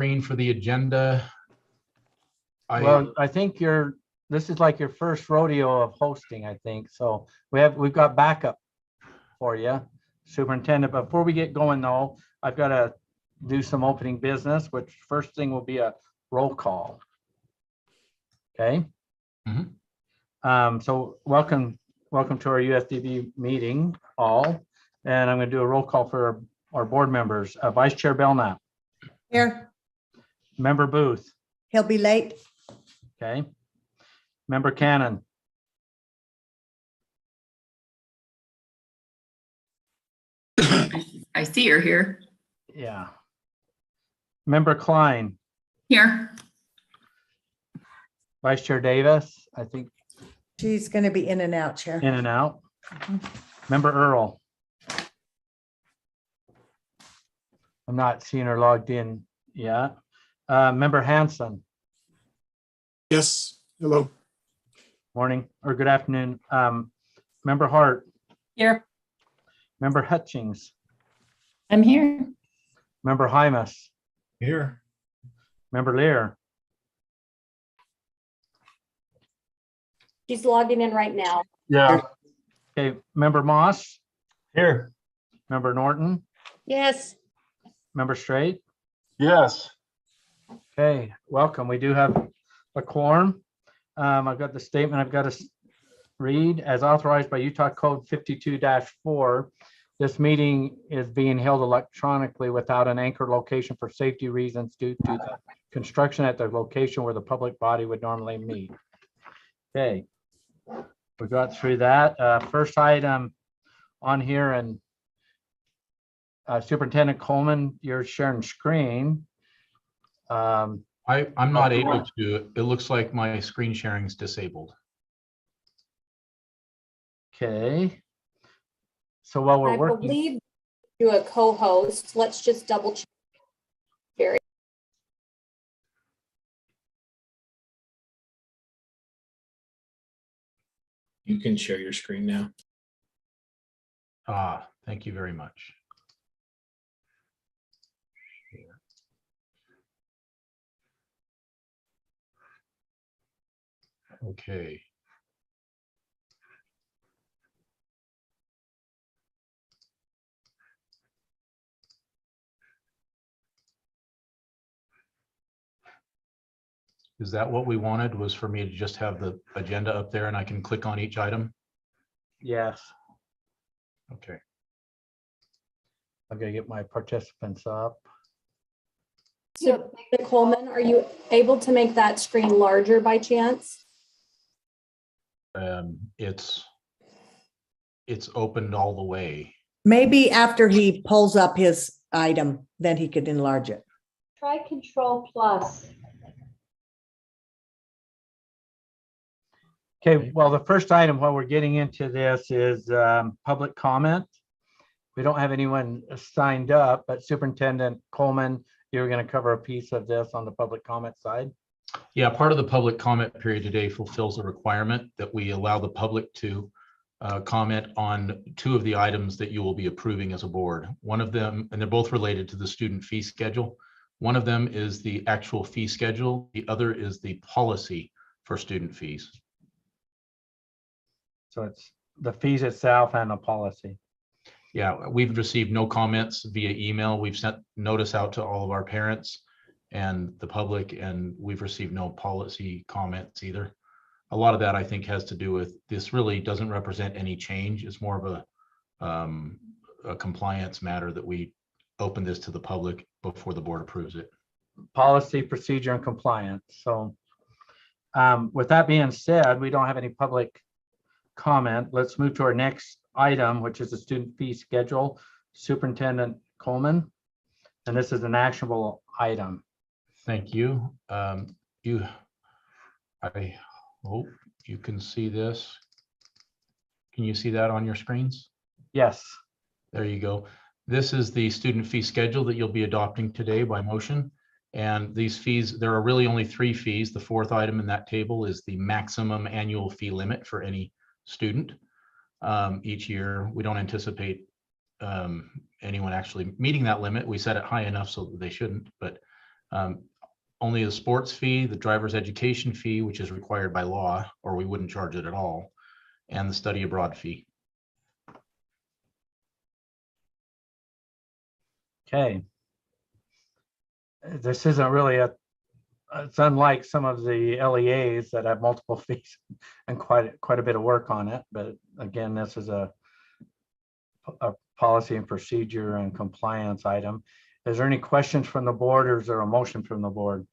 screen for the agenda. Well, I think this is like your first rodeo of hosting, I think. So we've got backup for you, Superintendent. Before we get going though, I've got to do some opening business, which first thing will be a roll call. Okay. So welcome to our USDB meeting all. And I'm going to do a roll call for our board members. Vice Chair Belknap. Here, Member Booth. he'll be late. Okay. Member Cannon. I see her here. Yeah. Member Klein. Here. Vice Chair Davis, I think She's going to be in and out, Chair. in and out. Member Earl. I'm not seeing her logged in yet. Member Hanson. Yes, hello. Morning or good afternoon. Member Hart. Here. Member Hutchings. I'm here. Member Hymas. Here. Member Lear. She's logging in right now. Yeah. Okay. Member Moss. Here. Member Norton. Yes. Member Straight. Yes. Okay, welcome. We do have a quorum. I've got the statement I've got to read. As authorized by Utah Code 52-4, this meeting is being held electronically without an anchor location for safety reasons due to the construction at the location where the public body would normally meet. Okay, we got through that. First item on here, and Superintendent Coleman, you're sharing screen. I'm not able to. It looks like my screen sharing is disabled. Okay. So while we're I working, believe you're a co-host. Let's just double check. You can share your screen now. Thank you very much. Okay. Is that what we wanted, was for me to just have the agenda up there and I can click on each item? yes, Okay. I'm gonna get my participants up. So, Coleman, are you able to make that screen larger by chance? It's opened all the way. Maybe after he pulls up his item, then he could enlarge it. Try Control Plus. Okay, well, the first item while we're getting into this is public comment. We don't have anyone signed up, but Superintendent Coleman, you're going to cover a piece of this on the public comment side. Yeah, part of the public comment period today fulfills a requirement that we allow the public to comment on two of the items that you will be approving as a board. One of them, and they're both related to the student fee schedule. One of them is the actual fee schedule. The other is the policy for student fees. So it's the fees itself and the policy. Yeah, we've received no comments via email. We've sent notice out to all of our parents and the public, and we've received no policy comments either. A lot of that, I think, has to do with this really doesn't represent any change. It's more of a compliance matter that we open this to the public before the board approves it. Policy, procedure, and compliance. So with that being said, we don't have any public comment. Let's move to our next item, which is the student fee schedule. Superintendent Coleman, and this is an actionable item. Thank you. I hope you can see this. Can you see that on your screens? Yes. There you go. This is the student fee schedule that you'll be adopting today by motion. And these fees, there are really only three fees. The fourth item in that table is the maximum annual fee limit for any student. Each year, we don't anticipate anyone actually meeting that limit. We set it high enough so that they shouldn't, but Only the sports fee, the driver's education fee, which is required by law, or we wouldn't charge it at all, and the study abroad fee. Okay. This isn't really it's unlike some of the LEAs that have multiple fees and quite a bit of work on it. But again, this is a policy and procedure and compliance item. Is there any questions from the board, or is there a motion from the board?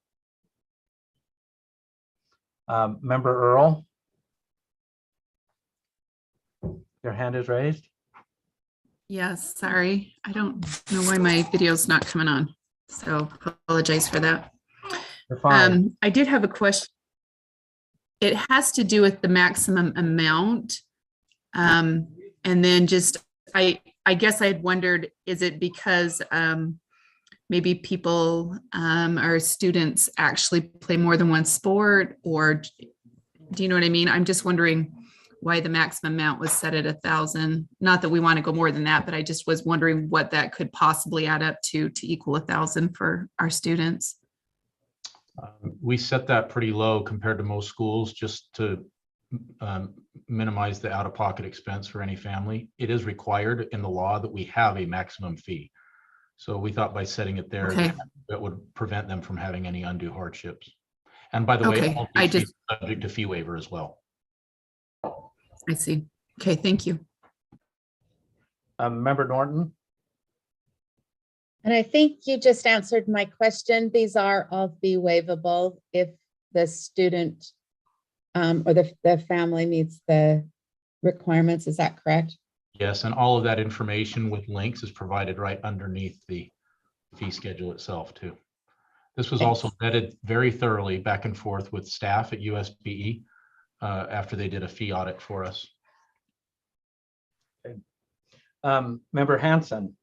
Member Earl? Your hand is raised. Yes, sorry. I don't know why my video's not coming on. So apologize for that. You're fine. I did have a question. It has to do with the maximum amount. And then just, I guess I had wondered, is it because maybe people or students actually play more than one sport, or do you know what I mean? I'm just wondering why the maximum amount was set at 1,000. Not that we want to go more than that, but I just was wondering what that could possibly add up to equal 1,000 for our students. We set that pretty low compared to most schools, just to minimize the out-of-pocket expense for any family. It is required in the law that we have a maximum fee. So we thought by setting it there, Okay. that would prevent them from having any undue hardships. And by the way, Okay, all I these fees just- are subject to fee waiver as well. I see. Okay, thank you. Member Norton? And I think you just answered my question. These are all fee waivable if the student or the family meets the requirements. Is that correct? Yes, and all of that information with links is provided right underneath the fee schedule itself too. This was also vetted very thoroughly back and forth with staff at USBE after they did a fee audit for us. Member Hanson?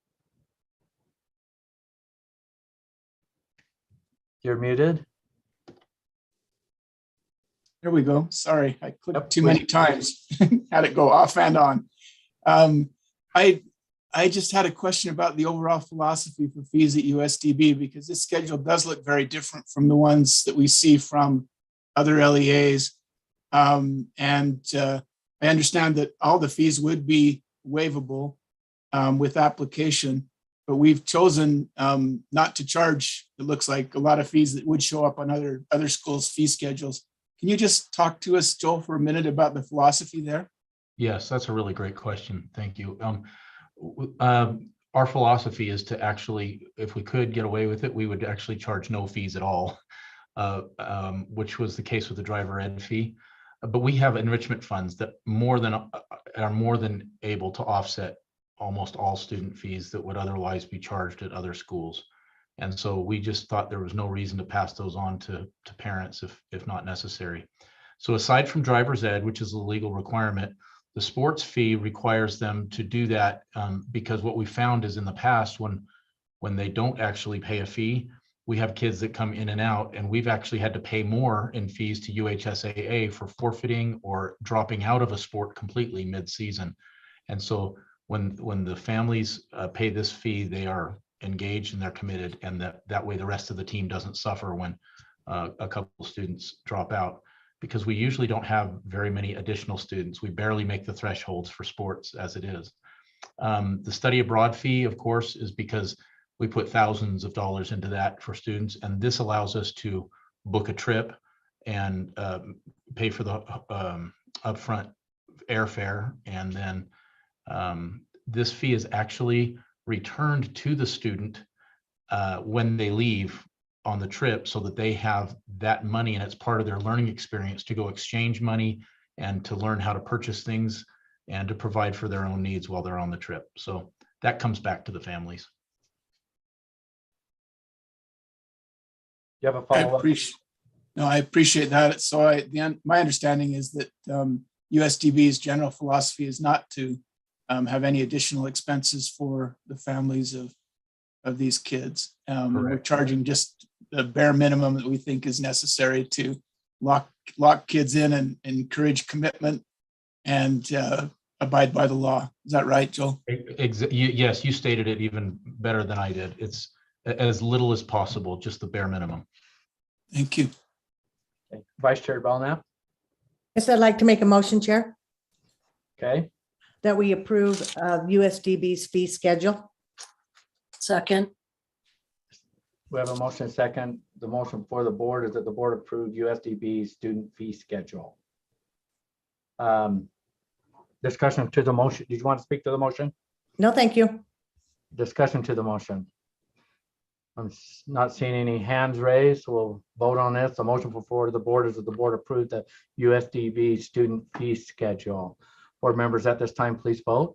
You're muted. There we go. Sorry, I clicked Yep, too many times. Had it go off and on. I just had a question about the overall philosophy for fees at USDB, because this schedule does look very different from the ones that we see from other LEAs. I understand that all the fees would be waivable with application, but we've chosen not to charge, it looks like, a lot of fees that would show up on other schools' fee schedules. Can you just talk to us, Joel, for a minute about the philosophy there? Yes, that's a really great question. Thank you. Our philosophy is to actually, if we could get away with it, we would actually charge no fees at all, which was the case with the driver ed fee. But we have enrichment funds that are more than able to offset almost all student fees that would otherwise be charged at other schools. And so we just thought there was no reason to pass those on to parents if not necessary. So aside from driver's ed, which is a legal requirement, the sports fee requires them to do that because what we found is in the past when they don't actually pay a fee, we have kids that come in and out, and we've actually had to pay more in fees to UHSAA for forfeiting or dropping out of a sport completely mid-season. And so when the families pay this fee, they are engaged and they're committed, and that way the rest of the team doesn't suffer when a couple of students drop out, because we usually don't have very many additional students. We barely make the thresholds for sports as it is. The study abroad fee, of course, is because we put thousands of dollars into that for students, and this allows us to book a trip and pay for the upfront airfare, and then this fee is actually returned to the student when they leave on the trip, so that they have that money and it's part of their learning experience to go exchange money and to learn how to purchase things and to provide for their own needs while they're on the trip. So that comes back to the families. You have a follow-up? I appreciate that. So my understanding is that USDB's general philosophy is not to have any additional expenses for the families of these kids. We're charging just the bare minimum that we think is necessary to lock kids in and encourage commitment and abide by the law. Is that right, Joel? Yes, you stated it even better than I did. as little as possible, just the bare minimum. Thank you. Okay. Vice Chair Belknap, Yes, I'd like to make a motion, Chair, okay, that we approve USDB's fee schedule. Second. we have a motion second. The motion for the board is that the board approve USDB student fee schedule. Discussion to the motion. Did you want to speak to the motion? No, thank you. Discussion to the motion. I'm not seeing any hands raised. We'll vote on this. The motion before the board is that the board approve the USDB student fee schedule. Board members at this time, please vote.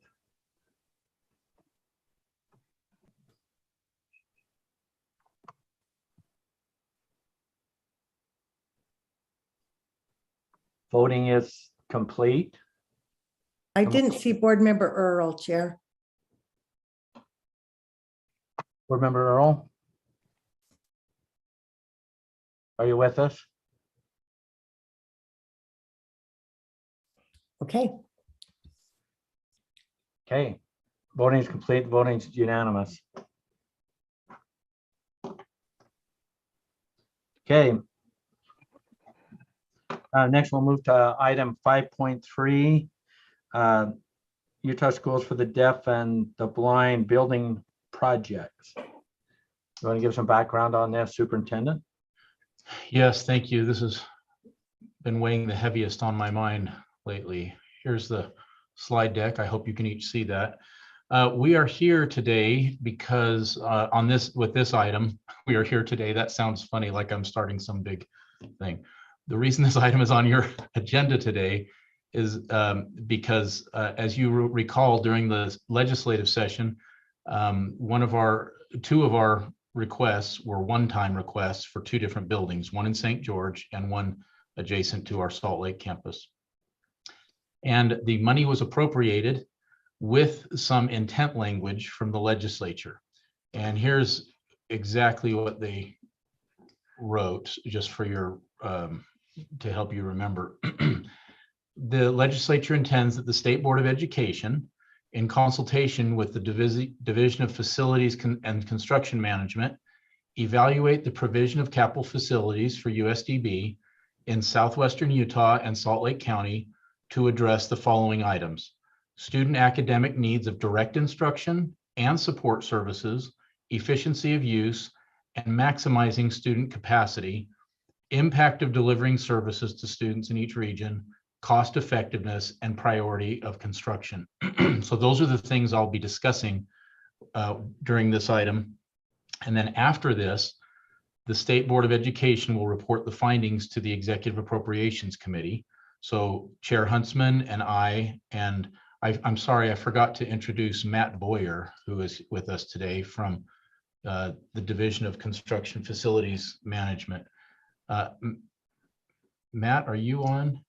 Voting is complete. I didn't see Board Member Earl, Chair. Board Member Earl? Are you with us? Okay, Okay, voting is complete, voting is unanimous. Okay. Next, we'll move to item 5.3. Utah Schools for the Deaf and the Blind Building Projects. You want to give some background on this, Superintendent? Yes, thank you. This has been weighing the heaviest on my mind lately. Here's the slide deck. I hope you can each see that. We are here today because with this item, we are here today. That sounds funny, like I'm starting some big thing. The reason this item is on your agenda today is because as you recall, during the legislative session, two of our requests were one-time requests for two different buildings, one in St. George and one adjacent to our Salt Lake campus. And the money was appropriated with some intent language from the legislature. And here's exactly what they wrote, just for your to help you remember. The legislature intends that the State Board of Education, in consultation with the Division of Facilities and Construction Management, evaluate the provision of capital facilities for USDB in southwestern Utah and Salt Lake County to address the following items: student academic needs of direct instruction and support services, efficiency of use, and maximizing student capacity, impact of delivering services to students in each region, cost effectiveness, and priority of construction. So those are the things I'll be discussing during this item. And then after this, the State Board of Education will report the findings to the Executive Appropriations Committee. So Chair Huntsman and I'm sorry, I forgot to introduce Matt Boyer, who is with us today from the Division of Construction Facilities Management. Matt, are you on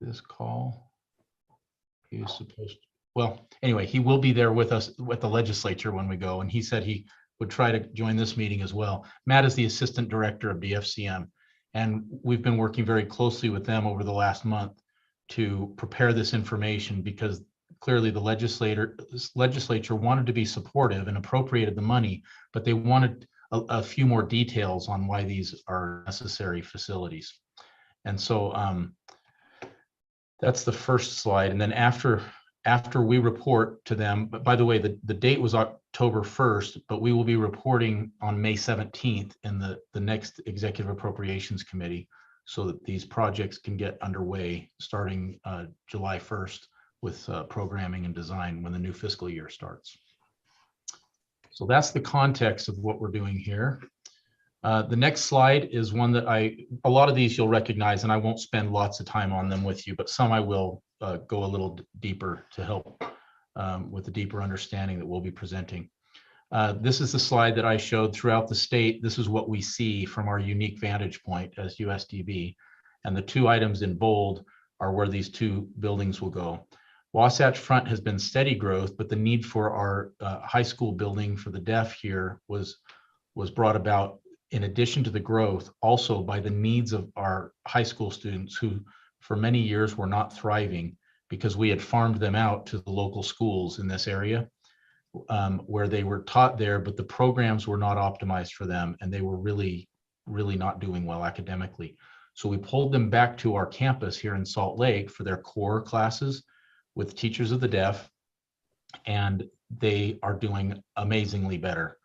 this call? He is supposed to. Well, anyway, he will be there with us with the legislature when we go, and he said he would try to join this meeting as well. Matt is the Assistant Director of DFCM, and we've been working very closely with them over the last month to prepare this information, because clearly the legislature wanted to be supportive and appropriated the money, but they wanted a few more details on why these are necessary facilities. And so that's the first slide. And then after we report to them, but by the way, the date was October 1st, but we will be reporting on May 17th in the next Executive Appropriations Committee, so that these projects can get underway starting July 1st with programming and design when the new fiscal year starts. So that's the context of what we're doing here. The next slide is one that a lot of these you'll recognize, and I won't spend lots of time on them with you, but some I will go a little deeper to help with the deeper understanding that we'll be presenting. This is the slide that I showed throughout the state. This is what we see from our unique vantage point as USDB. And the two items in bold are where these two buildings will go. Wasatch Front has been steady growth, but the need for our high school building for the deaf here was brought about, in addition to the growth, also by the needs of our high school students who for many years were not thriving because we had farmed them out to the local schools in this area. where they were taught there, but the programs were not optimized for them, and they were really not doing well academically. So we pulled them back to our campus here in Salt Lake for their core classes with teachers of the deaf, and they are doing amazingly better.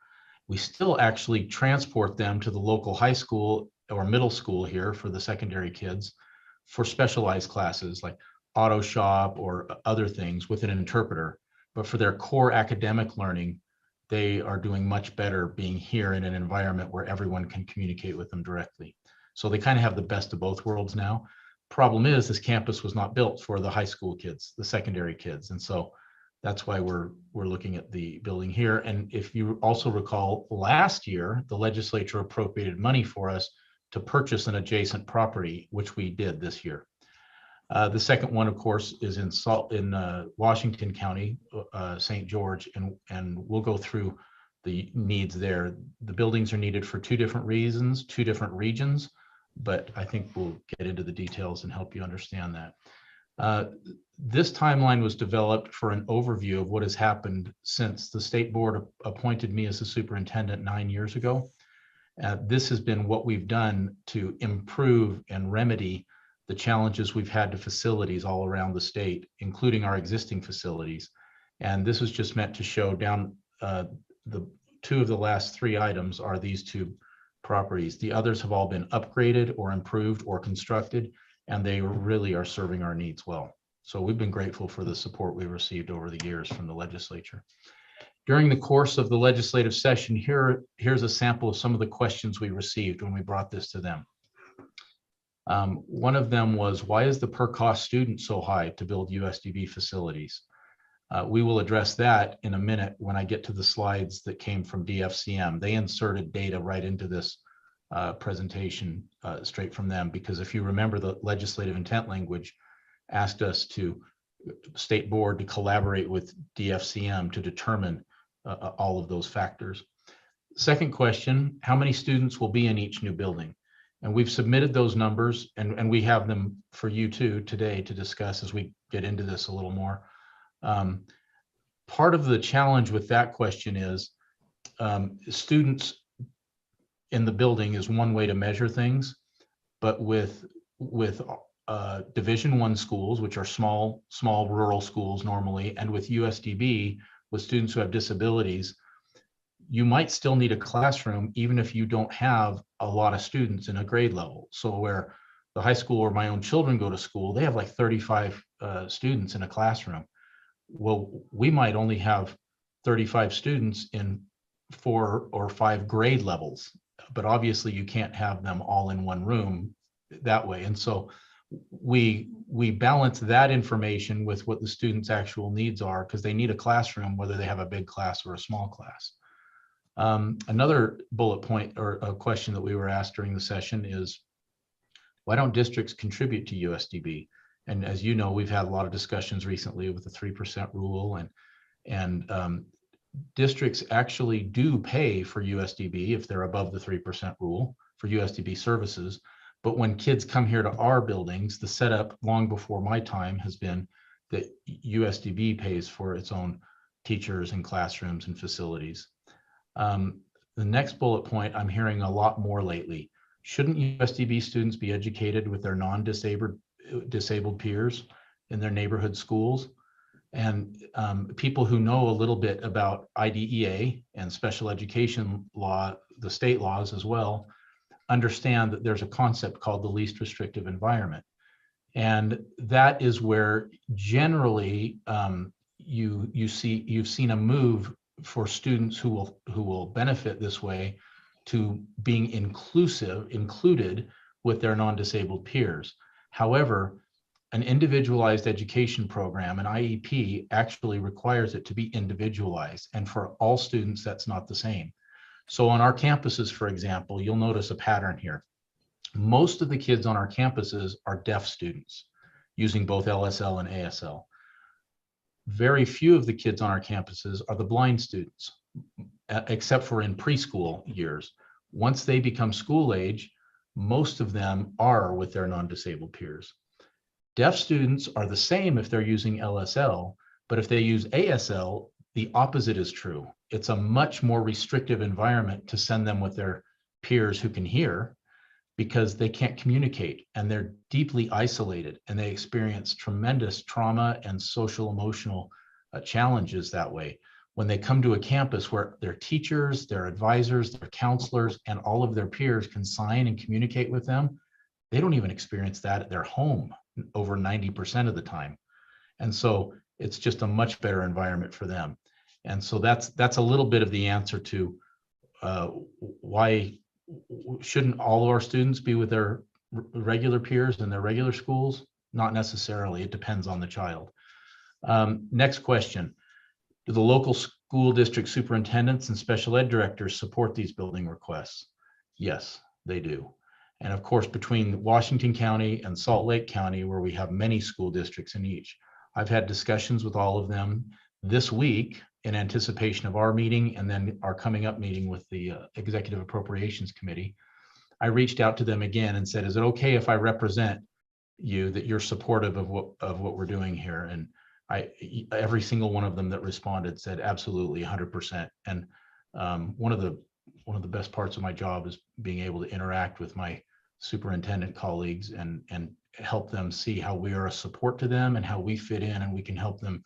We still actually transport them to the local high school or middle school here for the secondary kids for specialized classes like auto shop or other things with an interpreter. But for their core academic learning, they are doing much better being here in an environment where everyone can communicate with them directly. So they kind of have the best of both worlds now. Problem is, this campus was not built for the high school kids, the secondary kids. And so that's why we're looking at the building here. And if you also recall, last year, the legislature appropriated money for us to purchase an adjacent property, which we did this year. The second one, of course, is in Washington County, St. George, and we'll go through the needs there. The buildings are needed for two different reasons, two different regions, but I think we'll get into the details and help you understand that. This timeline was developed for an overview of what has happened since the state board appointed me as the superintendent 9 years ago. This has been what we've done to improve and remedy the challenges we've had to facilities all around the state, including our existing facilities. And this was just meant to show down the two of the last three items are these two properties. The others have all been upgraded or improved or constructed, and they really are serving our needs well. So we've been grateful for the support we've received over the years from the legislature. During the course of the legislative session, here's a sample of some of the questions we received when we brought this to them. One of them was, why is the per cost student so high to build USDB facilities? We will address that in a minute when I get to the slides that came from DFCM. They inserted data right into this presentation straight from them, because if you remember, the legislative intent language asked us to, state board, to collaborate with DFCM to determine all of those factors. Second question, how many students will be in each new building? And we've submitted those numbers, and we have them for you too today to discuss as we get into this a little more. Part of the challenge with that question is students in the building is one way to measure things, but with Division I schools, which are small rural schools normally, and with USDB, with students who have disabilities, you might still need a classroom even if you don't have a lot of students in a grade level. So where the high school where my own children go to school, they have like 35 students in a classroom. Well, we might only have 35 students in 4 or 5 grade levels, but obviously you can't have them all in one room that way. And so we balance that information with what the students' actual needs are, because they need a classroom, whether they have a big class or a small class. Another bullet point or a question that we were asked during the session is, why don't districts contribute to USDB? And as you know, we've had a lot of discussions recently with the 3% rule, and districts actually do pay for USDB if they're above the 3% rule for USDB services. But when kids come here to our buildings, the setup long before my time has been that USDB pays for its own teachers and classrooms and facilities. The next bullet point I'm hearing a lot more lately. Shouldn't USDB students be educated with their disabled peers in their neighborhood schools? And people who know a little bit about IDEA and special education law, the state laws as well, understand that there's a concept called the least restrictive environment. And that is where generally you've seen a move for students who will benefit this way to being included with their non-disabled peers. However, an individualized education program, an IEP, actually requires it to be individualized. And for all students, that's not the same. So on our campuses, for example, you'll notice a pattern here. Most of the kids on our campuses are deaf students using both LSL and ASL. Very few of the kids on our campuses are the blind students, except for in preschool years. Once they become school age, most of them are with their non-disabled peers. Deaf students are the same if they're using LSL, but if they use ASL, the opposite is true. It's a much more restrictive environment to send them with their peers who can hear, because they can't communicate and they're deeply isolated and they experience tremendous trauma and social emotional challenges that way. When they come to a campus where their teachers, their advisors, their counselors, and all of their peers can sign and communicate with them, they don't even experience that at their home over 90% of the time. And so it's just a much better environment for them. And so that's a little bit of the answer to why shouldn't all of our students be with their regular peers in their regular schools? Not necessarily. It depends on the child. Next question. Do the local school district superintendents and special ed directors support these building requests? Yes, they do. And of course, between Washington County and Salt Lake County, where we have many school districts in each, I've had discussions with all of them this week in anticipation of our meeting and then our coming up meeting with the Executive Appropriations Committee. I reached out to them again and said, is it okay if I represent you, that you're supportive of what we're doing here? And every single one of them that responded said absolutely 100%. And one of the best parts of my job is being able to interact with my superintendent colleagues and help them see how we are a support to them and how we fit in, and we can help them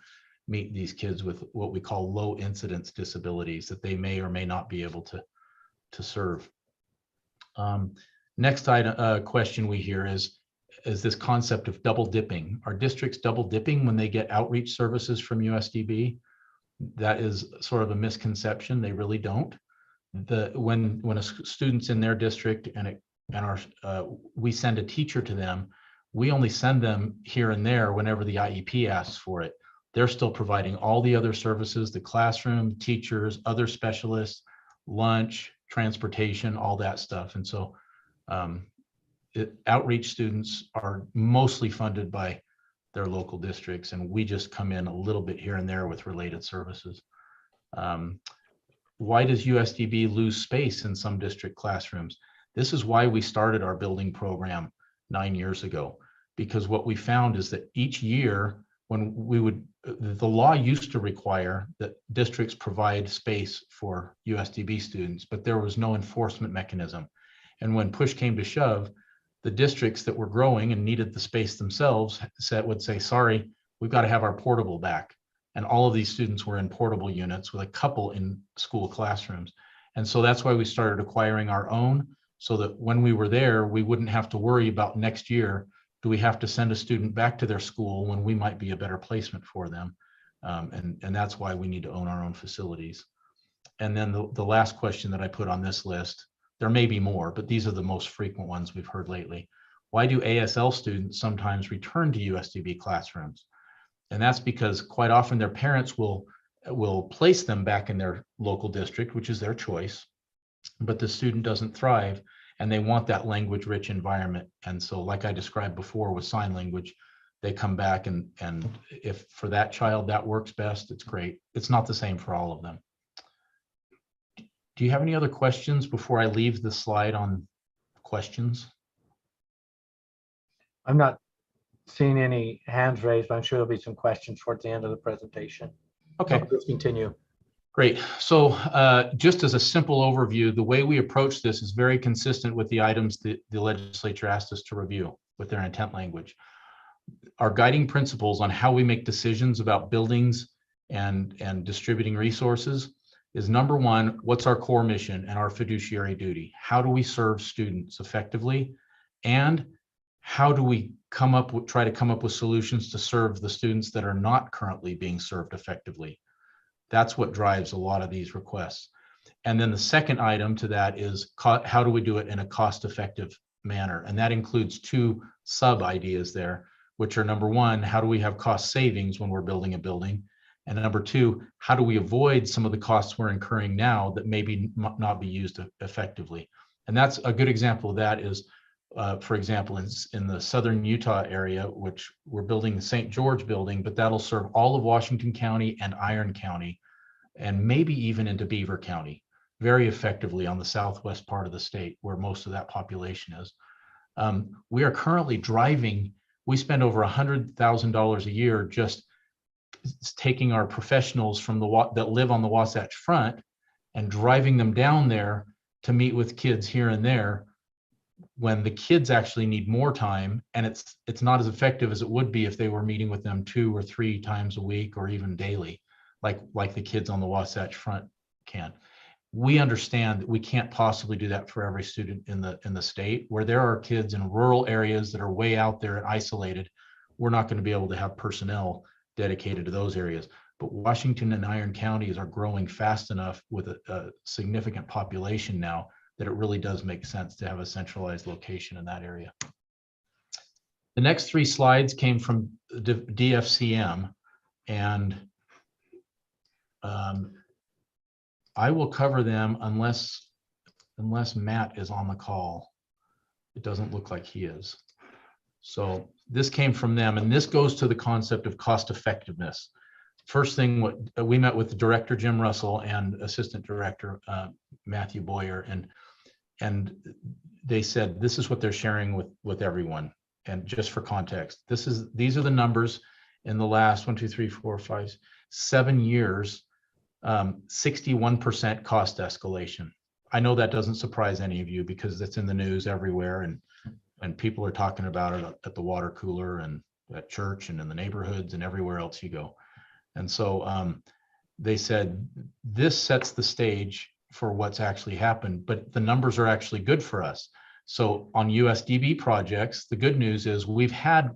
meet these kids with what we call low incidence disabilities that they may or may not be able to serve. Next item, question we hear is this concept of double dipping. Are districts double dipping when they get outreach services from USDB? That is sort of a misconception. They really don't. When a student's in their district and we send a teacher to them, we only send them here and there whenever the IEP asks for it. They're still providing all the other services, the classroom, teachers, other specialists, lunch, transportation, all that stuff. And so outreach students are mostly funded by their local districts, and we just come in a little bit here and there with related services. Why does USDB lose space in some district classrooms? This is why we started our building program 9 years ago, because what we found is that each year when the law used to require that districts provide space for USDB students, but there was no enforcement mechanism. And when push came to shove, the districts that were growing and needed the space themselves would say, sorry, we've got to have our portable back. And all of these students were in portable units with a couple in school classrooms. And so that's why we started acquiring our own, so that when we were there, we wouldn't have to worry about next year, do we have to send a student back to their school when we might be a better placement for them? And that's why we need to own our own facilities. And then the last question that I put on this list, there may be more, but these are the most frequent ones we've heard lately. Why do ASL students sometimes return to USDB classrooms? And that's because quite often their parents will place them back in their local district, which is their choice, but the student doesn't thrive and they want that language-rich environment. And so like I described before with sign language, they come back and if for that child that works best, it's great. It's not the same for all of them. Do you have any other questions before I leave the slide on questions? I'm not seeing any hands raised, but I'm sure there'll be some questions towards the end of the presentation. Okay. Let's continue. Great. So just as a simple overview, the way we approach this is very consistent with the items that the legislature asked us to review with their intent language. Our guiding principles on how we make decisions about buildings and distributing resources is number one, what's our core mission and our fiduciary duty? How do we serve students effectively? And how do we try to come up with solutions to serve the students that are not currently being served effectively? That's what drives a lot of these requests. And then the second item to that is how do we do it in a cost-effective manner? And that includes two sub ideas there, which are number one, how do we have cost savings when we're building a building? And number two, how do we avoid some of the costs we're incurring now that maybe not be used effectively? And that's a good example of that is, for example, in the southern Utah area, which we're building the St. George building, but that'll serve all of Washington County and Iron County, and maybe even into Beaver County, very effectively on the southwest part of the state where most of that population is. We are currently we spend over $100,000 a year just taking our professionals from that live on the Wasatch Front and driving them down there to meet with kids here and there, when the kids actually need more time, and it's not as effective as it would be if they were meeting with them 2 or 3 times a week or even daily, like the kids on the Wasatch Front can. We understand that we can't possibly do that for every student in the state. Where there are kids in rural areas that are way out there and isolated, we're not going to be able to have personnel dedicated to those areas. But Washington and Iron counties are growing fast enough with a significant population now that it really does make sense to have a centralized location in that area. The next 3 slides came from DFCM, and I will cover them unless Matt is on the call. It doesn't look like he is. So this came from them, and this goes to the concept of cost effectiveness. First thing, we met with the director, Jim Russell, and assistant director, Matthew Boyer, and they said this is what they're sharing with everyone. And just for context, these are the numbers in the last 1, 2, 3, 4, 5, 7 years. 61% cost escalation. I know that doesn't surprise any of you because it's in the news everywhere, and people are talking about it at the water cooler and at church and in the neighborhoods and everywhere else you go. And so they said this sets the stage for what's actually happened, but the numbers are actually good for us. So on USDB projects, the good news is we've had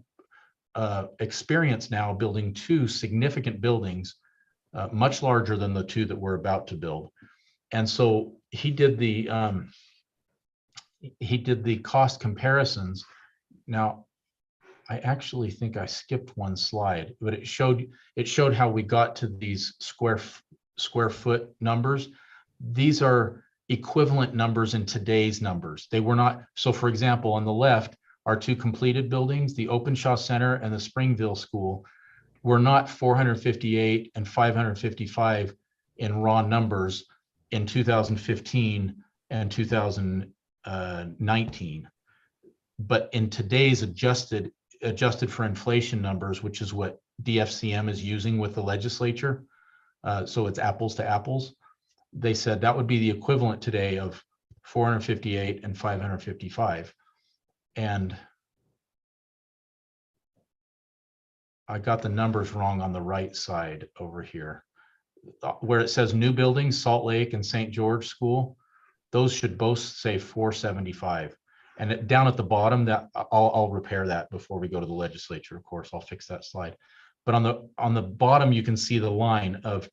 experience now building 2 significant buildings, much larger than the 2 that we're about to build. And so he did the cost comparisons. Now, I actually think I skipped one slide, but it showed how we got to these square foot numbers. These are equivalent numbers in today's numbers. They were not. So for example, on the left are 2 completed buildings, the Openshaw Center and the Springville School, were not 458 and 555 in raw numbers in 2015 and 2019. But in today's adjusted for inflation numbers, which is what DFCM is using with the legislature, so it's apples to apples, they said that would be the equivalent today of 458 and 555. And I got the numbers wrong on the right side over here. Where it says new buildings, Salt Lake and St. George School, those should both say 475. And down at the bottom, that I'll repair that before we go to the legislature, of course, I'll fix that slide. But on the bottom, you can see the line of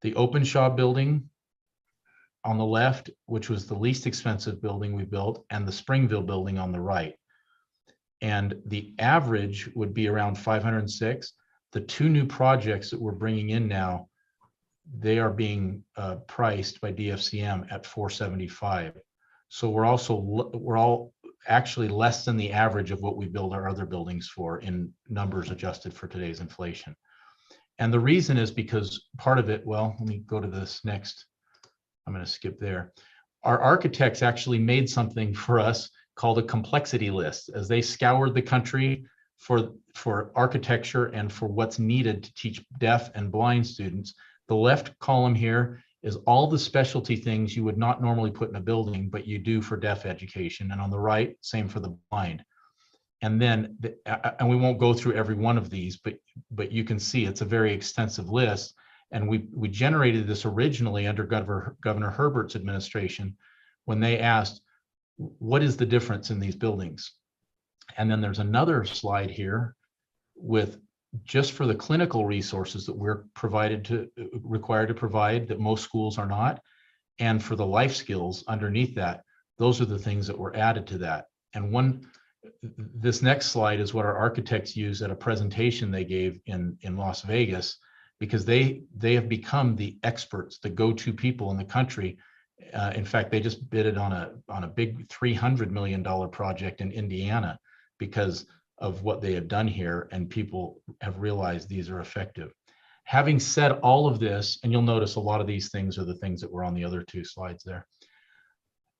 the Openshaw building on the left, which was the least expensive building we built, and the Springville building on the right. And the average would be around 506. The 2 new projects that we're bringing in now, they are being priced by DFCM at 475. So we're all actually less than the average of what we build our other buildings for in numbers adjusted for today's inflation. And the reason is because part of it, well, let me go to this next. I'm going to skip there. Our architects actually made something for us called a complexity list as they scoured the country for architecture and for what's needed to teach deaf and blind students. The left column here is all the specialty things you would not normally put in a building, but you do for deaf education. And on the right, same for the blind. And then, and we won't go through every one of these, but you can see it's a very extensive list. And we generated this originally under Governor Herbert's administration when they asked, what is the difference in these buildings? And then there's another slide here with just for the clinical resources that we're required to provide that most schools are not. And for the life skills underneath that, those are the things that were added to that. And this next slide is what our architects use at a presentation they gave in Las Vegas, because they have become the experts, the go-to people in the country. In fact, they just bidded on a big $300 million project in Indiana because of what they have done here, and people have realized these are effective. Having said all of this, and you'll notice a lot of these things are the things that were on the other 2 slides there.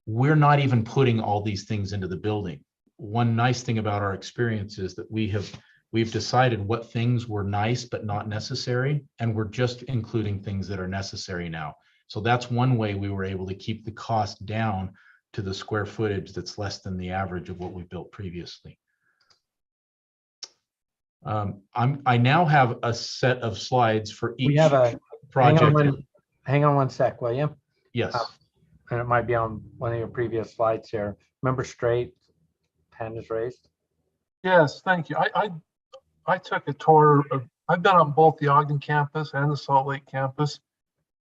We're not even putting all these things into the building. One nice thing about our experience is that we have we've decided what things were nice but not necessary, and we're just including things that are necessary now. So that's one way we were able to keep the cost down to the square footage that's less than the average of what we built previously. I now have a set of slides for each We have a, project. hang on one sec, will you? Yes. And it might be on one of your previous slides here. Remember straight, hand is raised. Yes, thank you. I took a tour of, I've been on both the Ogden campus and the Salt Lake campus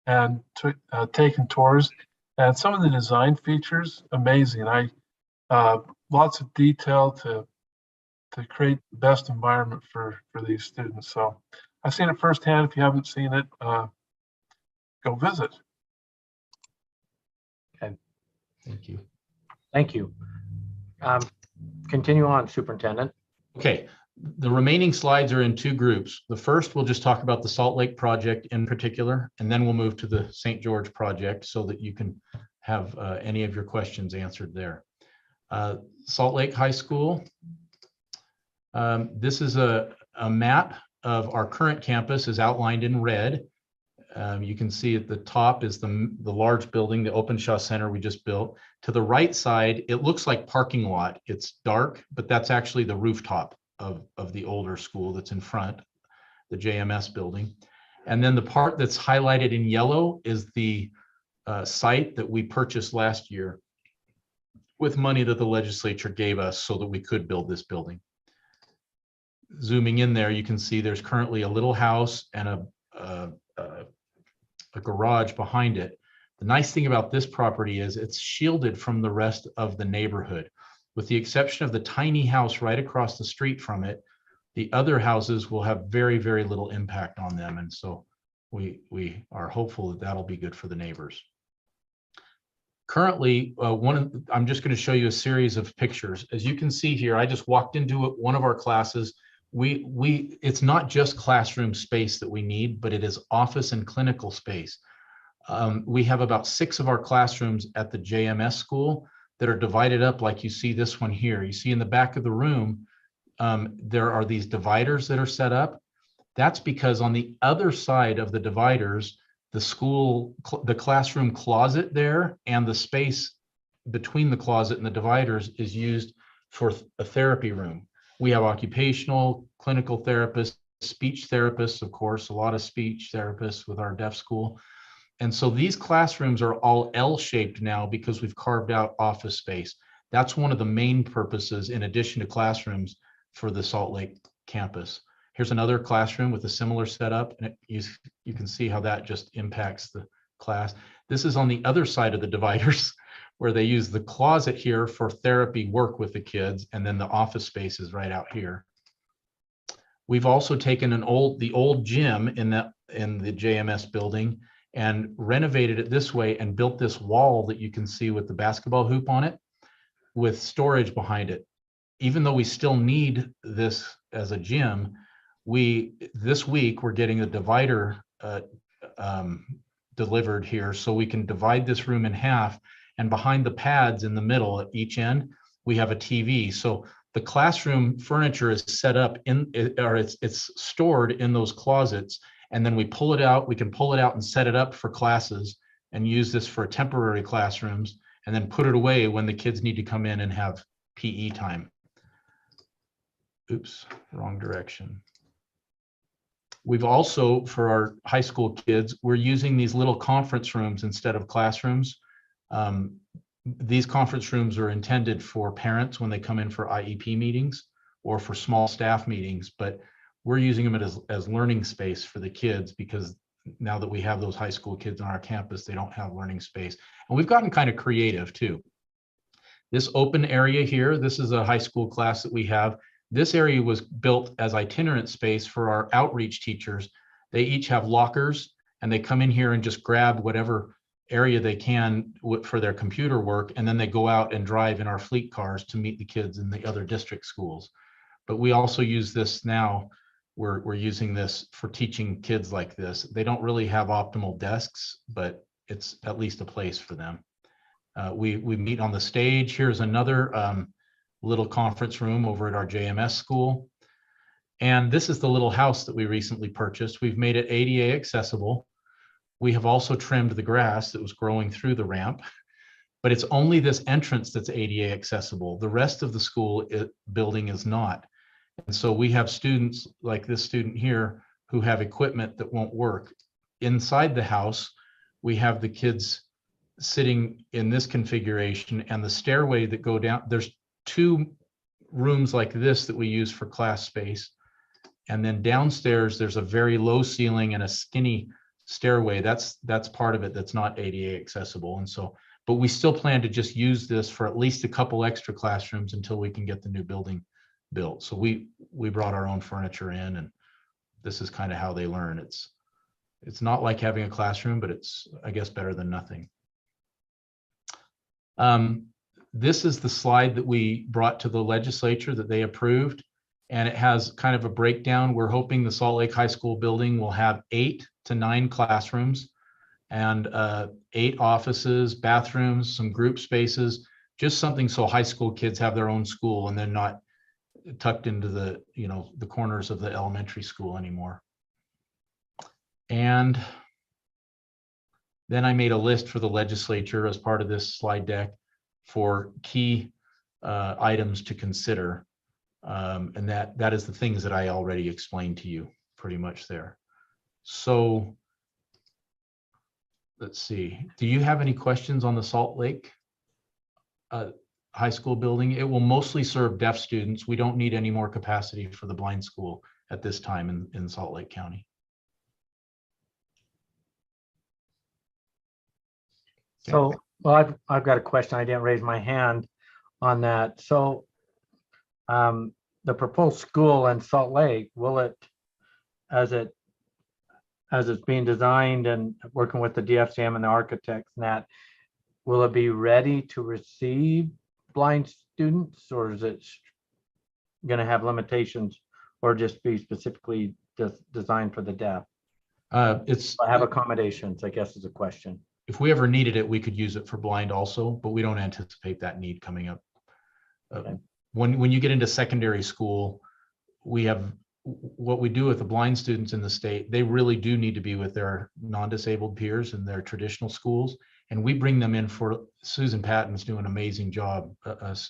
and taken tours, and some of the design features, amazing. Lots of detail to create the best environment for these students. So I've seen it firsthand. If you haven't seen it, go visit. Okay, Thank you. thank you. Continue on, Superintendent. Okay, the remaining slides are in two groups. The first, we'll just talk about the Salt Lake project in particular, and then we'll move to the St. George project so that you can have any of your questions answered there. Salt Lake High School. This is a map of our current campus is outlined in red. You can see at the top is the large building, the Openshaw Center we just built. To the right side, it looks like parking lot. It's dark, but that's actually the rooftop of the older school that's in front, the JMS building. And then the part that's highlighted in yellow is the site that we purchased last year with money that the legislature gave us so that we could build this building. Zooming in there, you can see there's currently a little house and a garage behind it. The nice thing about this property is it's shielded from the rest of the neighborhood. With the exception of the tiny house right across the street from it, the other houses will have very, very little impact on them. And so we are hopeful that that'll be good for the neighbors. Currently, I'm just going to show you a series of pictures. As you can see here, I just walked into one of our classes. It's not just classroom space that we need, but it is office and clinical space. We have about 6 of our classrooms at the JMS school that are divided up like you see this one here. You see in the back of the room, there are these dividers that are set up. That's because on the other side of the dividers, the classroom closet there and the space between the closet and the dividers is used for a therapy room. We have occupational, clinical therapists, speech therapists, of course, a lot of speech therapists with our deaf school. And so these classrooms are all L-shaped now because we've carved out office space. That's one of the main purposes in addition to classrooms for the Salt Lake campus. Here's another classroom with a similar setup, and you can see how that just impacts the class. This is on the other side of the dividers where they use the closet here for therapy work with the kids, and then the office space is right out here. We've also taken the old gym in the JMS building and renovated it this way and built this wall that you can see with the basketball hoop on it with storage behind it. Even though we still need this as a gym, this week we're getting a divider delivered here so we can divide this room in half, and behind the pads in the middle at each end we have a TV. So the classroom furniture is set up it's stored in those closets, and then we can pull it out and set it up for classes and use this for temporary classrooms, and then put it away when the kids need to come in and have PE time. Oops, wrong direction. We've also, for our high school kids, we're using these little conference rooms instead of classrooms. These conference rooms are intended for parents when they come in for IEP meetings or for small staff meetings, but we're using them as learning space for the kids because now that we have those high school kids on our campus, they don't have learning space. And we've gotten kind of creative too. This open area here, this is a high school class that we have. This area was built as itinerant space for our outreach teachers. They each have lockers and they come in here and just grab whatever area they can for their computer work, and then they go out and drive in our fleet cars to meet the kids in the other district schools. But we also use this now. We're using this for teaching kids like this. They don't really have optimal desks, but it's at least a place for them. We meet on the stage. Here's another little conference room over at our JMS school. And this is the little house that we recently purchased. We've made it ADA accessible. We have also trimmed the grass that was growing through the ramp, but it's only this entrance that's ADA accessible. The rest of the school building is not. And so we have students like this student here who have equipment that won't work. Inside the house, we have the kids sitting in this configuration, and the stairway that go down, there's 2 rooms like this that we use for class space. And then downstairs, there's a very low ceiling and a skinny stairway. That's part of it that's not ADA accessible. And so, but we still plan to just use this for at least a couple extra classrooms until we can get the new building built. So we brought our own furniture in, and this is kind of how they learn. It's not like having a classroom, but it's, I guess, better than nothing. This is the slide that we brought to the legislature that they approved, and it has kind of a breakdown. We're hoping the Salt Lake High School building will have 8 to 9 classrooms and 8 offices, bathrooms, some group spaces, just something so high school kids have their own school and they're not tucked into the, you know, the corners of the elementary school anymore. And then I made a list for the legislature as part of this slide deck for key items to consider. And that is the things that I already explained to you pretty much there. So let's see, do you have any questions on the Salt Lake High School building? It will mostly serve deaf students. We don't need any more capacity for the blind school at this time in Salt Lake County. So, well, I've got a question. I didn't raise my hand on that. So the proposed school in Salt Lake, will it, as it's being designed and working with the DFCM and the architects and that, will it be ready to receive blind students, or is it going to have limitations or just be specifically designed for the deaf? It's have accommodations, I guess, is a question. If we ever needed it, we could use it for blind also, but we don't anticipate that need coming up. Okay. When you get into secondary school, we have what we do with the blind students in the state. They really do need to be with their non-disabled peers in their traditional schools. And we bring them in for, Susan Patton's doing an amazing job,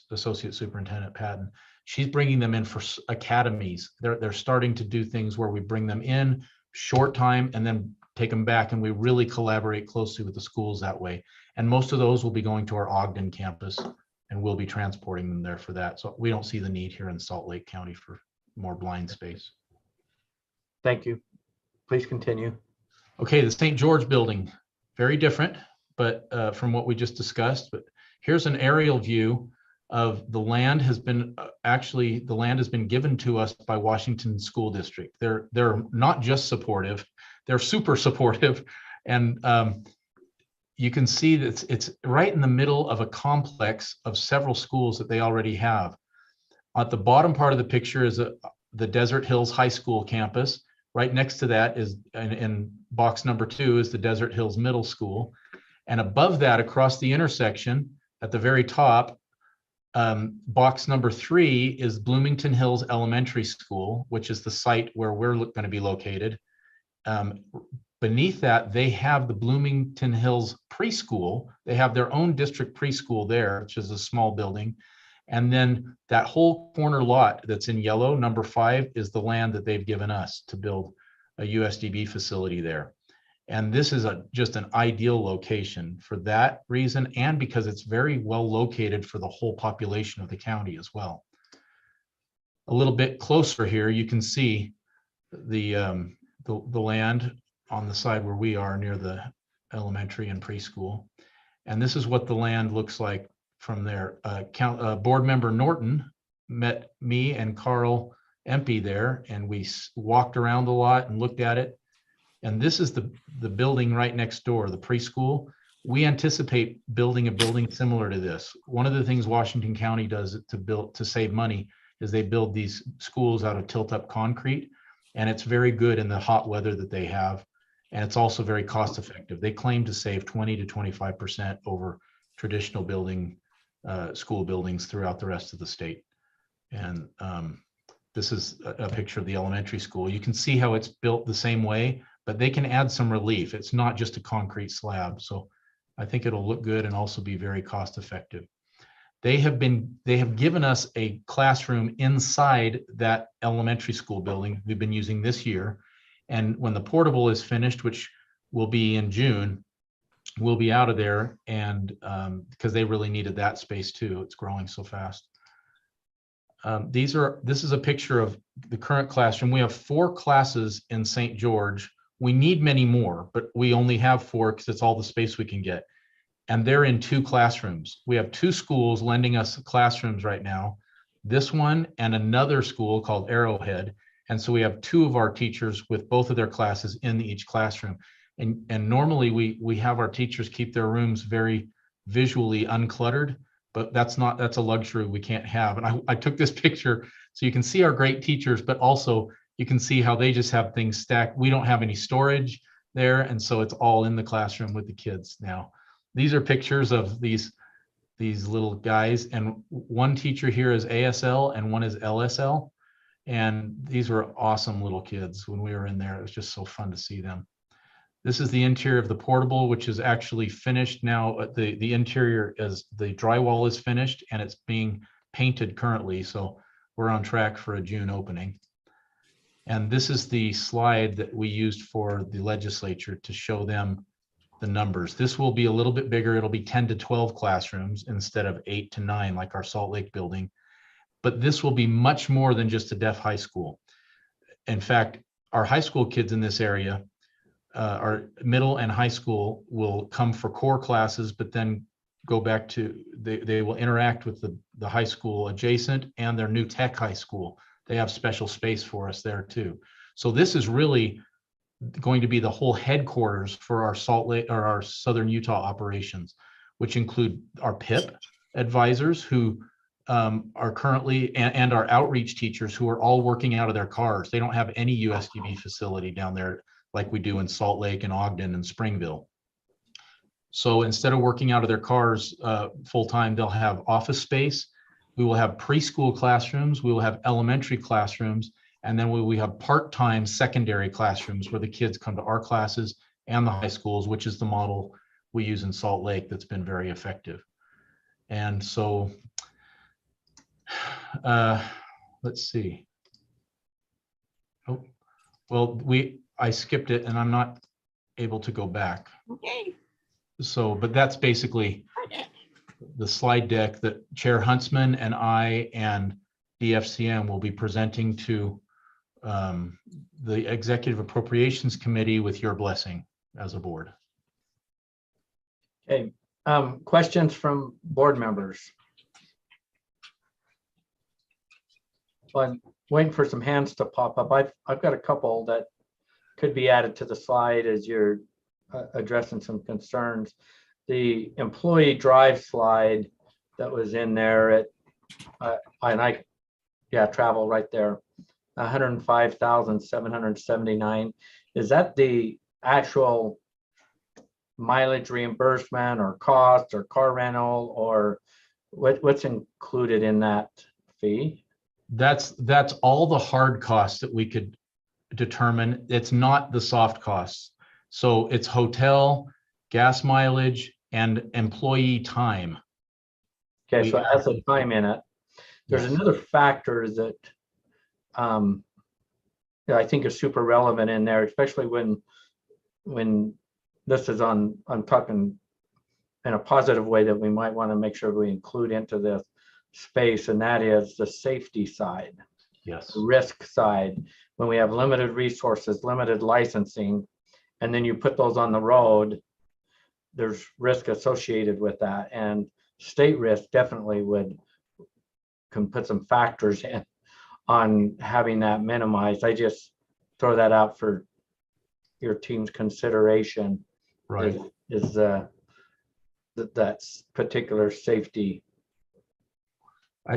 Associate Superintendent Patton. She's bringing them in for academies. They're starting to do things where we bring them in short time and then take them back, and we really collaborate closely with the schools that way. And most of those will be going to our Ogden campus, and we'll be transporting them there for that. So we don't see the need here in Salt Lake County for more blind space. Thank you. Please continue. Okay, the St. George building, very different, but from what we just discussed. But here's an aerial view of the land. Has been actually, the land has been given to us by Washington School District. They're not just supportive, they're super supportive. And you can see that it's right in the middle of a complex of several schools that they already have. At the bottom part of the picture is the Desert Hills High School campus. Right next to that is, in box number 2, is the Desert Hills Middle School. And above that, across the intersection at the very top, box number 3 is Bloomington Hills Elementary School, which is the site where we're going to be located. Beneath that, they have the Bloomington Hills Preschool. They have their own district preschool there, which is a small building. And then that whole corner lot that's in yellow, number 5, is the land that they've given us to build a USDB facility there. And this is just an ideal location for that reason, and because it's very well located for the whole population of the county as well. A little bit closer here, you can see the land on the side where we are near the elementary and preschool. And this is what the land looks like from there. Board member Norton met me and Carl Empey there, and we walked around a lot and looked at it. And this is the building right next door, the preschool. We anticipate building a building similar to this. One of the things Washington County does to save money is they build these schools out of tilt-up concrete, and it's very good in the hot weather that they have. And it's also very cost effective. They claim to save 20 to 25% over traditional school buildings throughout the rest of the state. And This is a picture of the elementary school. You can see how it's built the same way, but they can add some relief. It's not just a concrete slab. So I think it'll look good and also be very cost effective. They have given us a classroom inside that elementary school building we've been using this year. And when the portable is finished, which will be in June, we'll be out of there, and because they really needed that space too. It's growing so fast. This is a picture of the current classroom. We have 4 classes in St. George. We need many more, but we only have 4 because it's all the space we can get. And they're in 2 classrooms. We have 2 schools lending us classrooms right now, this one and another school called Arrowhead. And so we have 2 of our teachers with both of their classes in each classroom. And normally we have our teachers keep their rooms very visually uncluttered, but that's a luxury we can't have. And I took this picture so you can see our great teachers, but also you can see how they just have things stacked. We don't have any storage there. And so it's all in the classroom with the kids now. These are pictures of these little guys, and one teacher here is ASL and one is LSL. And these were awesome little kids when we were in there. It was just so fun to see them. This is the interior of the portable, which is actually finished now. The interior is, the drywall is finished and it's being painted currently. So we're on track for a June opening. And this is the slide that we used for the legislature to show them the numbers. This will be a little bit bigger. It'll be 10 to 12 classrooms instead of 8 to 9 like our Salt Lake building. But this will be much more than just a deaf high school. In fact, our high school kids in this area, our middle and high school, will come for core classes, but then go back to, they will interact with the high school adjacent and their new tech high school. They have special space for us there too. So this is really going to be the whole headquarters for our Salt Lake or our Southern Utah operations, which include our PIP advisors who are currently, and our outreach teachers who are all working out of their cars. They don't have any USDB facility down there like we do in Salt Lake and Ogden and Springville. So instead of working out of their cars full time, they'll have office space. We will have preschool classrooms. We will have elementary classrooms. And then we have part-time secondary classrooms where the kids come to our classes and the high schools, which is the model we use in Salt Lake that's been very effective. And so, let's see. Oh, well, I skipped it and I'm not able to go back. Okay. So, but that's basically the slide deck that Chair Huntsman and I and DFCM will be presenting to the Executive Appropriations Committee with your blessing as a board. Okay, questions from board members? Well, I'm waiting for some hands to pop up. I've got a couple that could be added to the slide as you're addressing some concerns. The employee drive slide that was in there travel right there, 105,779. Is that the actual mileage reimbursement or cost or car rental, or what's included in that fee? That's all the hard costs that we could determine. It's not the soft costs. So it's hotel, gas mileage, and employee time. Okay, so it has the time in it. There's Yes. another factor that I think is super relevant in there, especially when this is I'm talking in a positive way that we might want to make sure we include into this space, and that is the safety side. Yes. Risk side. When we have limited resources, limited licensing, and then you put those on the road, there's risk associated with that, and state risk definitely can put some factors in on having that minimized. I just throw that out for your team's consideration. Right. Is that particular safety.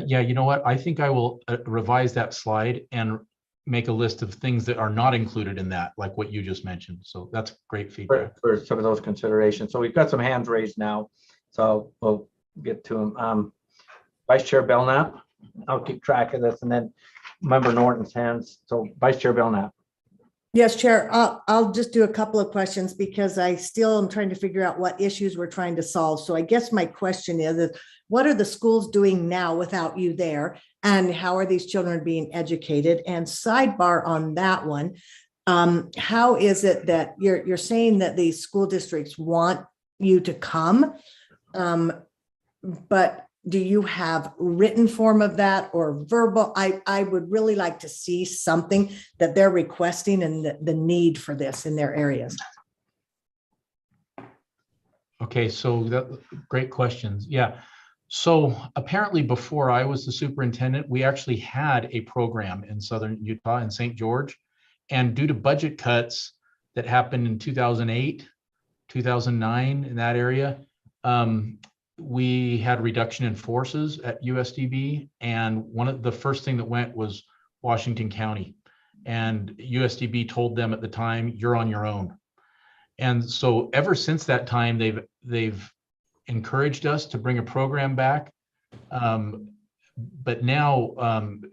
Yeah, you know what? I think I will revise that slide and make a list of things that are not included in that, like what you just mentioned. So that's great feedback. For some of those considerations. So we've got some hands raised now, so we'll get to them. Vice Chair Belknap, I'll keep track of this, and then Member Norton's hands. So Vice Chair Belknap. Yes, Chair, I'll just do a couple of questions because I still am trying to figure out what issues we're trying to solve. So I guess my question is what are the schools doing now without you there? And how are these children being educated? And sidebar on that one, how is it that you're saying that these school districts want you to come? But do you have written form of that or verbal? I would really like to see something that they're requesting and the need for this in their areas. Okay, so great questions. Yeah. So apparently before I was the superintendent, we actually had a program in Southern Utah in St. George. And due to budget cuts that happened in 2008, 2009 in that area, we had reduction in forces at USDB, and one of the first thing that went was Washington County, and USDB told them at the time, you're on your own. And so ever since that time, they've encouraged us to bring a program back. But now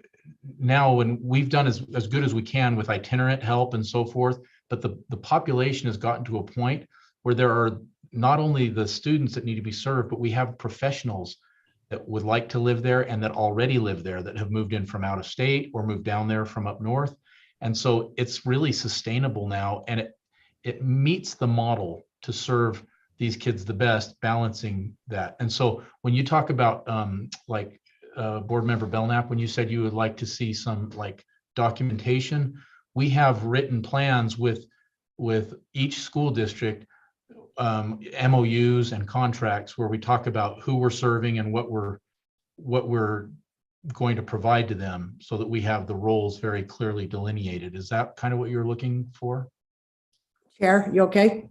when we've done as good as we can with itinerant help and so forth, but the population has gotten to a point where there are not only the students that need to be served, but we have professionals that would like to live there and that already live there, that have moved in from out of state or moved down there from up north. And so it's really sustainable now, and it meets the model to serve these kids the best, balancing that. And so when you talk about Board Member Belknap, when you said you would like to see some like documentation, we have written plans with each school district, MOUs and contracts where we talk about who we're serving and what we're going to provide to them, so that we have the roles very clearly delineated. Is that kind of what you're looking for? Chair, you okay?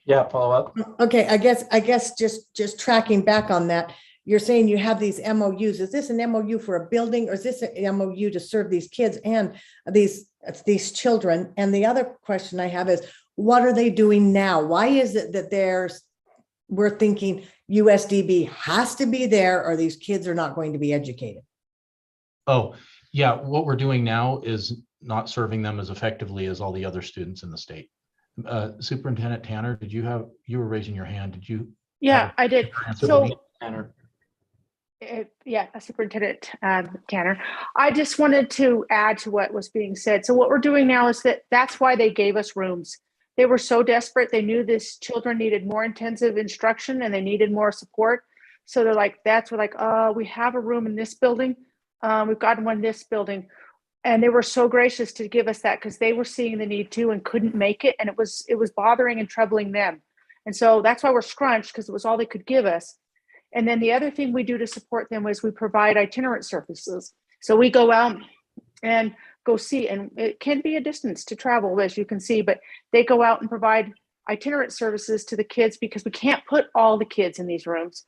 Yeah, follow up. Okay, I guess just tracking back on that, you're saying you have these MOUs. Is this an MOU for a building, or is this an MOU to serve these kids and these children? And the other question I have is, what are they doing now? Why is it that we're thinking USDB has to be there, or these kids are not going to be educated? Oh, yeah. What we're doing now is not serving them as effectively as all the other students in the state. Superintendent Tanner, you were raising your hand. Did you? Yeah, I did. So, Tanner. Superintendent Tanner. I just wanted to add to what was being said. So what we're doing now is that's why they gave us rooms. They were so desperate. They knew these children needed more intensive instruction and they needed more support. So they're like, we have a room in this building. We've gotten one in this building. And they were so gracious to give us that, because they were seeing the need too and couldn't make it. And it was bothering and troubling them. And so that's why we're scrunched, because it was all they could give us. And then the other thing we do to support them is we provide itinerant services. So we go out and go see, and it can be a distance to travel, as you can see, but they go out and provide itinerant services to the kids, because we can't put all the kids in these rooms.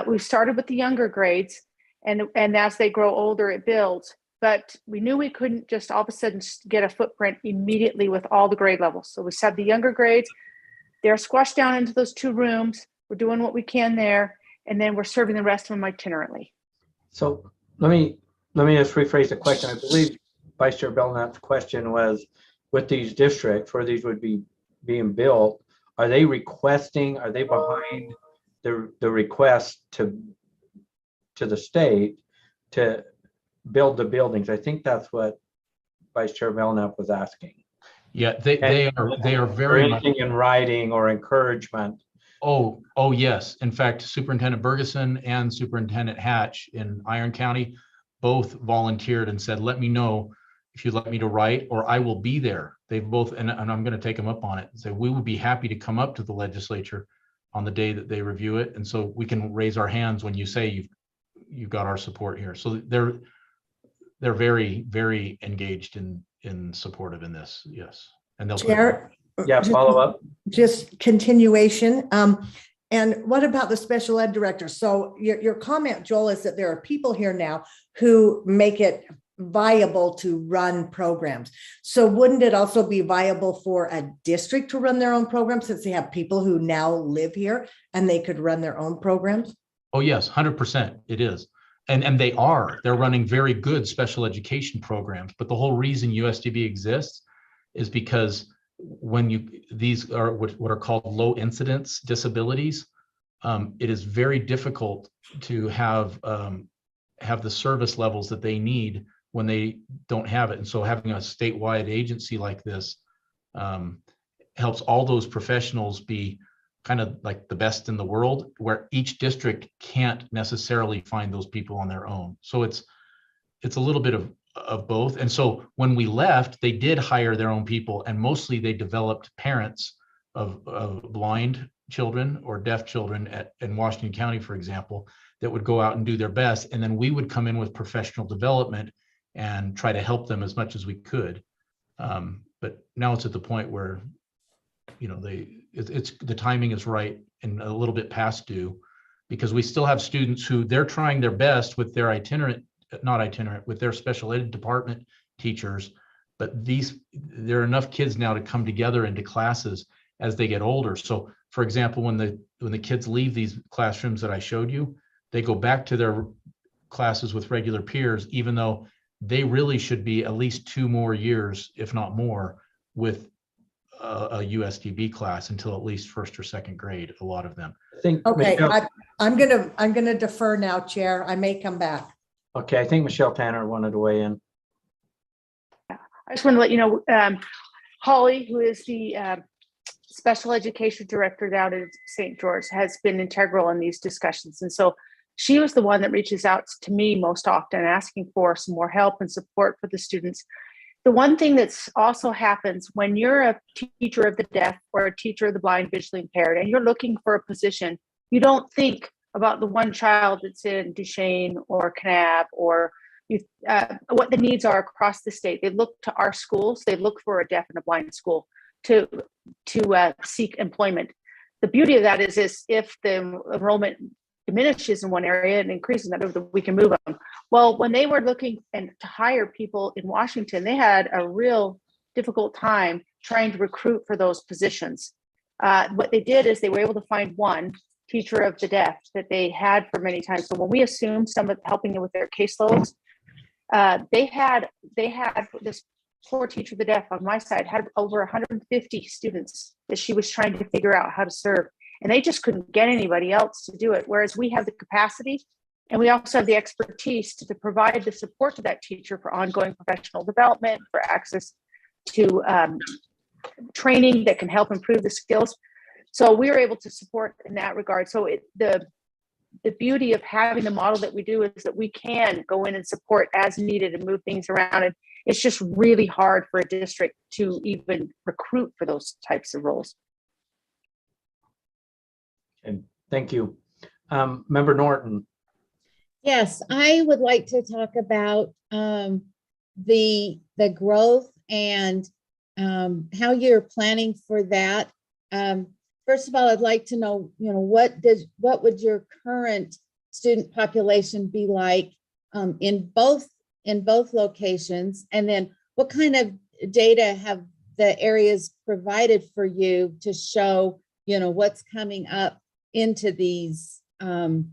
We've started with the younger grades, and as they grow older, it builds. But we knew we couldn't just all of a sudden get a footprint immediately with all the grade levels. So we said the younger grades, they're squashed down into those 2 rooms. We're doing what we can there, and then we're serving the rest of them itinerantly. So let me just rephrase the question. I believe Vice Chair Belknap's question was, with these districts where these would be being built, are they behind the request to the state to build the buildings? I think that's what Vice Chair Belknap was asking. Yeah, they are very much in writing or encouragement. Oh, yes. In fact, Superintendent Bergeson and Superintendent Hatch in Iron County both volunteered and said, let me know if you'd like me to write, or I will be there. They've both, and I'm going to take them up on it and say, we would be happy to come up to the legislature on the day that they review it. And so we can raise our hands when you say you've got our support here. So they're very, very engaged in supportive in this. Yes. And they'll Chair, follow up. Just continuation. And what about the special ed director? So your comment, Joel, is that there are people here now who make it viable to run programs. So wouldn't it also be viable for a district to run their own programs, since they have people who now live here and they could run their own programs? Oh, yes, 100%. It is. And they're running very good special education programs. But the whole reason USDB exists is because when these are what are called low incidence disabilities, it is very difficult to have the service levels that they need when they don't have it. And so having a statewide agency like this helps all those professionals be kind of like the best in the world, where each district can't necessarily find those people on their own. So it's a little bit of both. And so when we left, they did hire their own people, and mostly they developed parents of blind children or deaf children in Washington County, for example, that would go out and do their best. And then we would come in with professional development and try to help them as much as we could. But now it's at the point where, you know, the timing is right and a little bit past due, because we still have students who they're trying their best with their with their special ed department teachers. But there are enough kids now to come together into classes as they get older. So for example, when the kids leave these classrooms that I showed you, they go back to their classes with regular peers, even though they really should be at least 2 more years, if not more, with a USDB class until at least 1st or 2nd grade, a lot of them. I think, Okay, Michelle, I'm gonna defer now, Chair. I may come back. okay, I think Michelle Tanner wanted to weigh in. I just want to let you know, Holly, who is the special education director down at St. George, has been integral in these discussions. And so she was the one that reaches out to me most often, asking for some more help and support for the students. The one thing that's also happens when you're a teacher of the deaf or a teacher of the blind, visually impaired, and you're looking for a position, you don't think about the one child that's in Duchesne or Kanab or what the needs are across the state. They look to our schools. They look for a deaf and a blind school to seek employment. The beauty of that is if the enrollment diminishes in one area and increases in another, we can move them. Well, when they were looking to hire people in Washington, they had a real difficult time trying to recruit for those positions. What they did is they were able to find one teacher of the deaf that they had for many times. So when we assumed some of helping them with their caseloads, they had this poor teacher of the deaf on my side had over 150 students that she was trying to figure out how to serve. And they just couldn't get anybody else to do it. Whereas we have the capacity and we also have the expertise to provide the support to that teacher for ongoing professional development, for access to training that can help improve the skills. So we were able to support in that regard. So the beauty of having the model that we do is that we can go in and support as needed and move things around. And it's just really hard for a district to even recruit for those types of roles. And thank you. Member Norton. Yes, I would like to talk about the growth and how you're planning for that. First of all, I'd like to know, what would your current student population be like in both locations, and then what kind of data have the areas provided for you to show, what's coming up into these into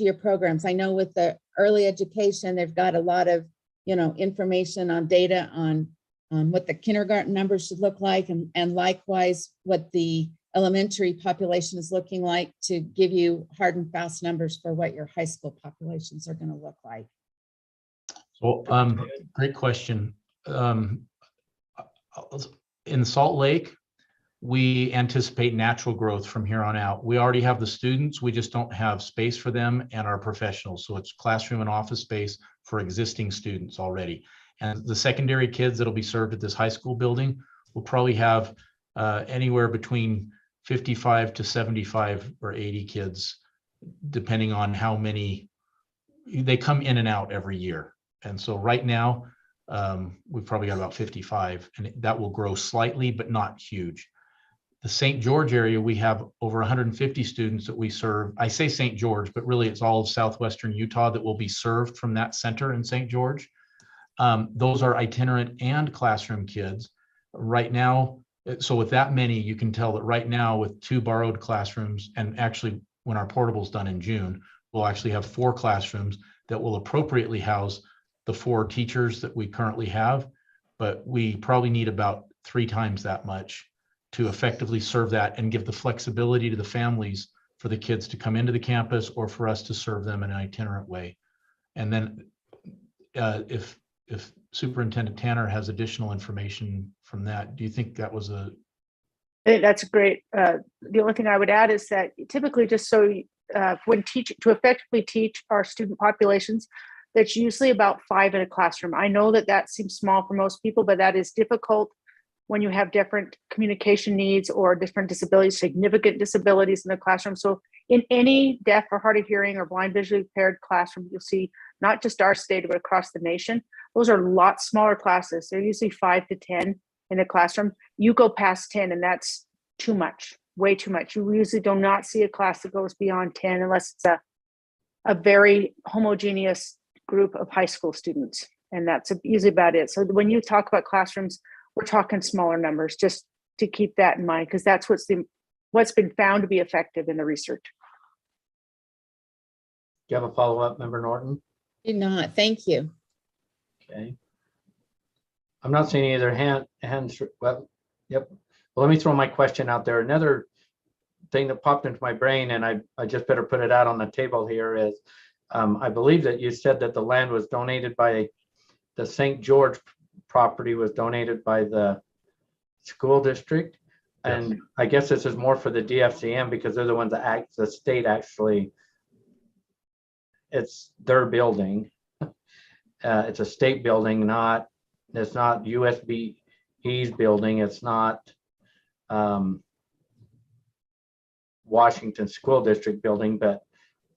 your programs. I know with the early education, they've got a lot of information on data on what the kindergarten numbers should look like, and likewise what the elementary population is looking like, to give you hard and fast numbers for what your high school populations are going to look like. So great question. In Salt Lake, we anticipate natural growth from here on out. We already have the students, we just don't have space for them and our professionals. So it's classroom and office space for existing students already. And the secondary kids that'll be served at this high school building will probably have anywhere between 55 to 75 or 80 kids, depending on how many, they come in and out every year. And so right now, we've probably got about 55, and that will grow slightly, but not huge. The St. George area, we have over 150 students that we serve. I say St. George, but really it's all of southwestern Utah that will be served from that center in St. George. Those are itinerant and classroom kids. Right now, so with that many, you can tell that right now with 2 borrowed classrooms, and actually when our portable's done in June, we'll actually have 4 classrooms that will appropriately house the 4 teachers that we currently have, but we probably need about 3 times that much to effectively serve that and give the flexibility to the families for the kids to come into the campus or for us to serve them in an itinerant way. And then if Superintendent Tanner has additional information from that, do you think that was a? I think that's great. The only thing I would add is that typically, just so when to effectively teach our student populations, that's usually about 5 in a classroom. I know that seems small for most people, but that is difficult when you have different communication needs or different disabilities, significant disabilities in the classroom. So in any deaf or hard of hearing or blind visually impaired classroom, you'll see not just our state, but across the nation, those are a lot smaller classes. They're usually 5 to 10 in a classroom. You go past 10 and that's too much, way too much. You usually do not see a class that goes beyond 10 unless it's a very homogeneous group of high school students. And that's usually about it. So when you talk about classrooms, we're talking smaller numbers, just to keep that in mind, because that's what's been found to be effective in the research. Do you have a follow-up, Member Norton? Do not, thank you. Okay. I'm not seeing any other hands. Well, yep. Well, let me throw my question out there. Another thing that popped into my brain, and I just better put it out on the table here, is I believe that you said that the land was donated by the St. George property was donated by the school district. And Yes. I guess this is more for the DFCM because they're the ones that the state actually, it's their building. It's a state building, it's not USBE's building. It's not Washington School District building, but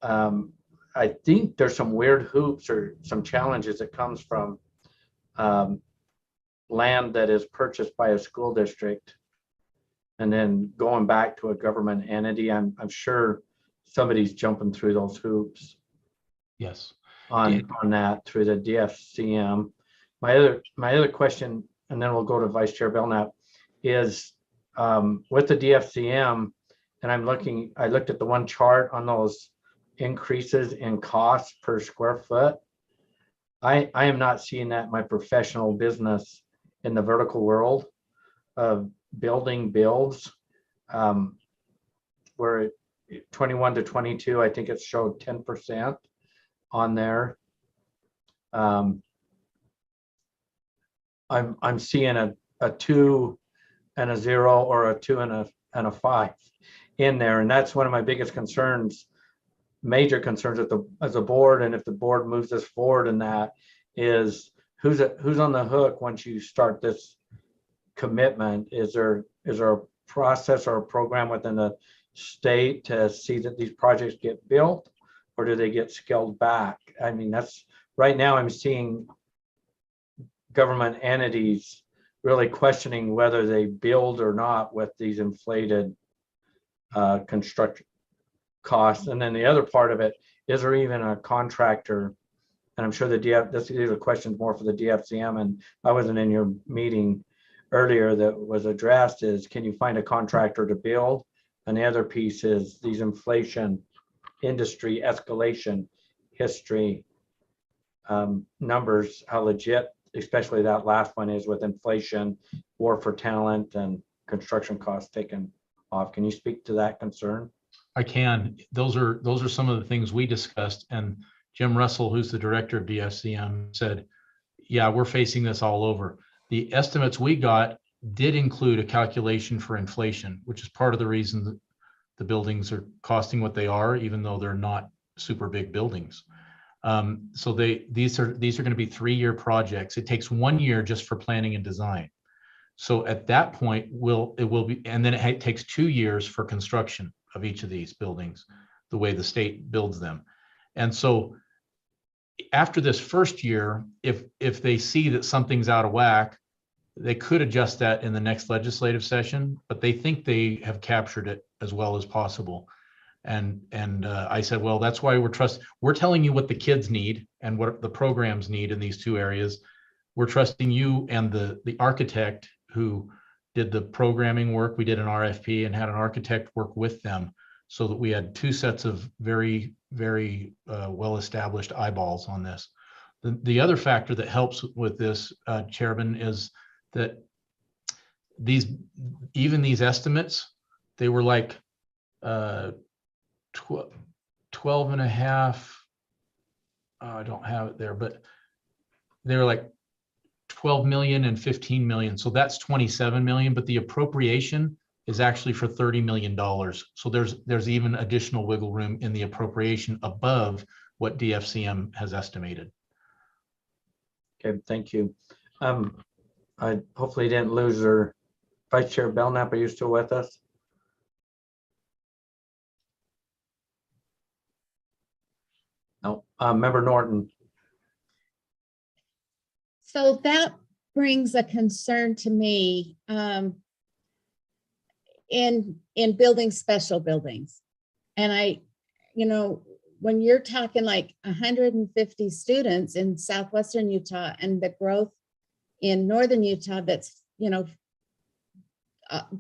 I think there's some weird hoops or some challenges that comes from land that is purchased by a school district and then going back to a government entity. I'm sure somebody's jumping through those hoops. Yes. On that through the DFCM. My other question, and then we'll go to Vice Chair Belknap, is with the DFCM, and I looked at the one chart on those increases in costs per square foot. I am not seeing that in my professional business in the vertical world of building builds, where 21 to 22, I think it showed 10% on there. I'm seeing a 2 and a 0 or a 2 and a 5 in there, and that's one of my biggest concerns, major concerns as a board. And if the board moves this forward, and that is who's on the hook once you start this commitment. Is there a process or a program within the state to see that these projects get built, or do they get scaled back? I mean, that's right now I'm seeing government entities really questioning whether they build or not with these inflated construction costs. And then the other part of it, is there even a contractor? And I'm sure these are questions more for the DFCM, and I wasn't in your meeting earlier that was addressed, is can you find a contractor to build? And the other piece is these inflation industry escalation history numbers, how legit, especially that last one is with inflation, war for talent, and construction costs taken off. Can you speak to that concern? I can. Those are some of the things we discussed, and Jim Russell, who's the director of DFCM, said, yeah, we're facing this all over. The estimates we got did include a calculation for inflation, which is part of the reason that the buildings are costing what they are, even though they're not super big buildings. So these are going to be 3-year projects. It takes 1 year just for planning and design. So at that point, it will be, and then it takes 2 years for construction of each of these buildings, the way the state builds them. And so after this first year, if they see that something's out of whack, they could adjust that in the next legislative session, but they think they have captured it as well as possible. And I said, well, that's why we're telling you what the kids need and what the programs need in these 2 areas. We're trusting you and the architect who did the programming work. We did an RFP and had an architect work with them so that we had two sets of very, very well-established eyeballs on this. The other factor that helps with this, Chairman, is that even these estimates, they were like 12 and a half. I don't have it there, but they were like 12 million and 15 million. So that's 27 million, but the appropriation is actually for $30 million. So there's even additional wiggle room in the appropriation above what DFCM has estimated. Okay, thank you. I hopefully didn't lose our Vice Chair Belknap. Are you still with us? No, Member Norton. So that brings a concern to me in building special buildings. And when you're talking like 150 students in southwestern Utah and the growth in northern Utah, that's,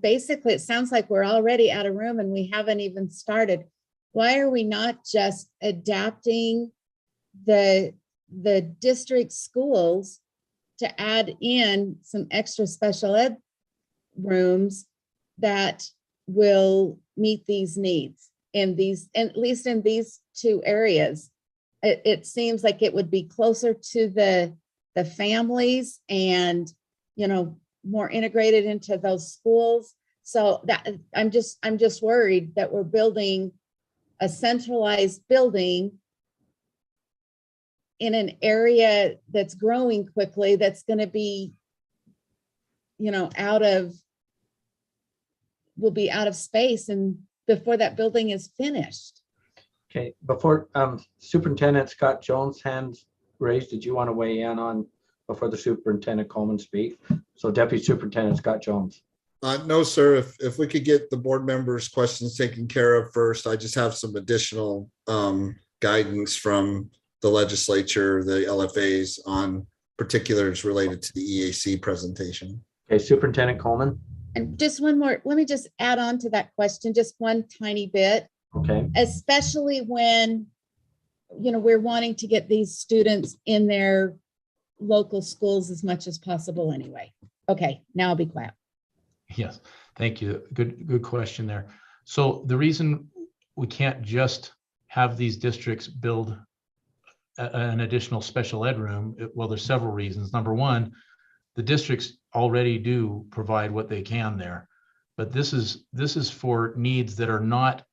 basically it sounds like we're already out of room and we haven't even started. Why are we not just adapting the district schools to add in some extra special ed rooms that will meet these needs in these, at least in these two areas? It seems like it would be closer to the families and, more integrated into those schools. So that I'm just worried that we're building a centralized building in an area that's growing quickly, that's going to be, will be out of space and before that building is finished. Okay, before Superintendent Scott Jones' hands raised, did you want to weigh in on before the Superintendent Coleman speak? So Deputy Superintendent Scott Jones. No, sir. If we could get the board members' questions taken care of first, I just have some additional guidance from the legislature, the LFAs, on particulars related to the EAC presentation. Okay, Superintendent Coleman. And just one more, let me just add on to that question, just one tiny bit. Okay. Especially when, we're wanting to get these students in their local schools as much as possible anyway. Okay, now I'll be quiet. Yes, thank you. Good question there. So the reason we can't just have these districts build an additional special ed room, well, there's several reasons. Number one, the districts already do provide what they can there, but this is for needs that are not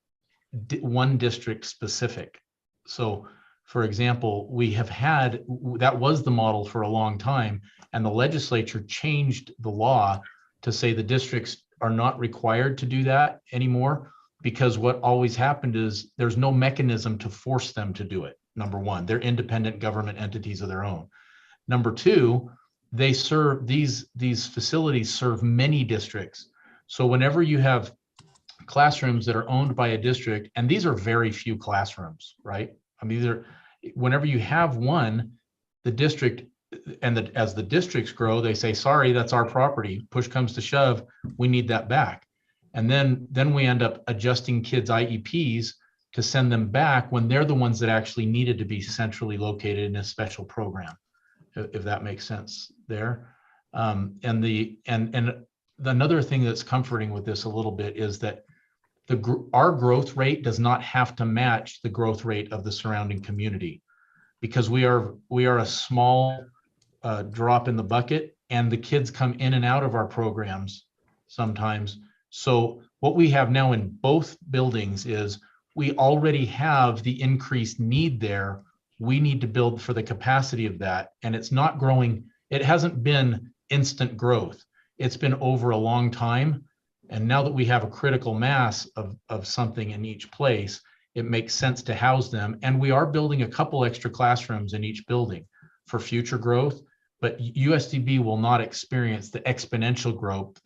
one district specific. So for example, we have had, that was the model for a long time, and the legislature changed the law to say the districts are not required to do that anymore, because what always happened is there's no mechanism to force them to do it. Number one, they're independent government entities of their own. Number two, they serve, these facilities serve many districts. So whenever you have classrooms that are owned by a district, and these are very few classrooms, right? I mean, whenever you have one, the district, and as the districts grow, they say, sorry, that's our property. Push comes to shove, we need that back. And then we end up adjusting kids' IEPs to send them back when they're the ones that actually needed to be centrally located in a special program, if that makes sense there. And another thing that's comforting with this a little bit is that our growth rate does not have to match the growth rate of the surrounding community, because we are a small drop in the bucket, and the kids come in and out of our programs sometimes. So what we have now in both buildings is we already have the increased need there. We need to build for the capacity of that, and it's not growing. It hasn't been instant growth. It's been over a long time. And now that we have a critical mass of something in each place, it makes sense to house them. And we are building a couple extra classrooms in each building for future growth, but USDB will not experience the exponential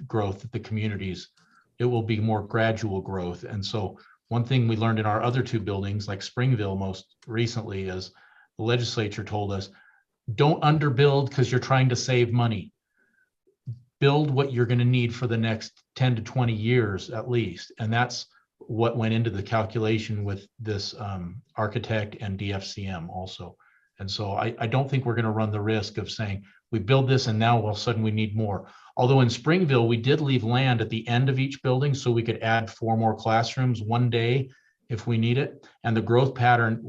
growth of the communities. It will be more gradual growth. And so one thing we learned in our other two buildings, like Springville most recently, is the legislature told us, don't underbuild because you're trying to save money. Build what you're going to need for the next 10 to 20 years at least. And that's what went into the calculation with this architect and DFCM also. And so I don't think we're going to run the risk of saying we build this and now all of a sudden we need more. Although in Springville, we did leave land at the end of each building so we could add 4 more classrooms one day if we need it. And the growth pattern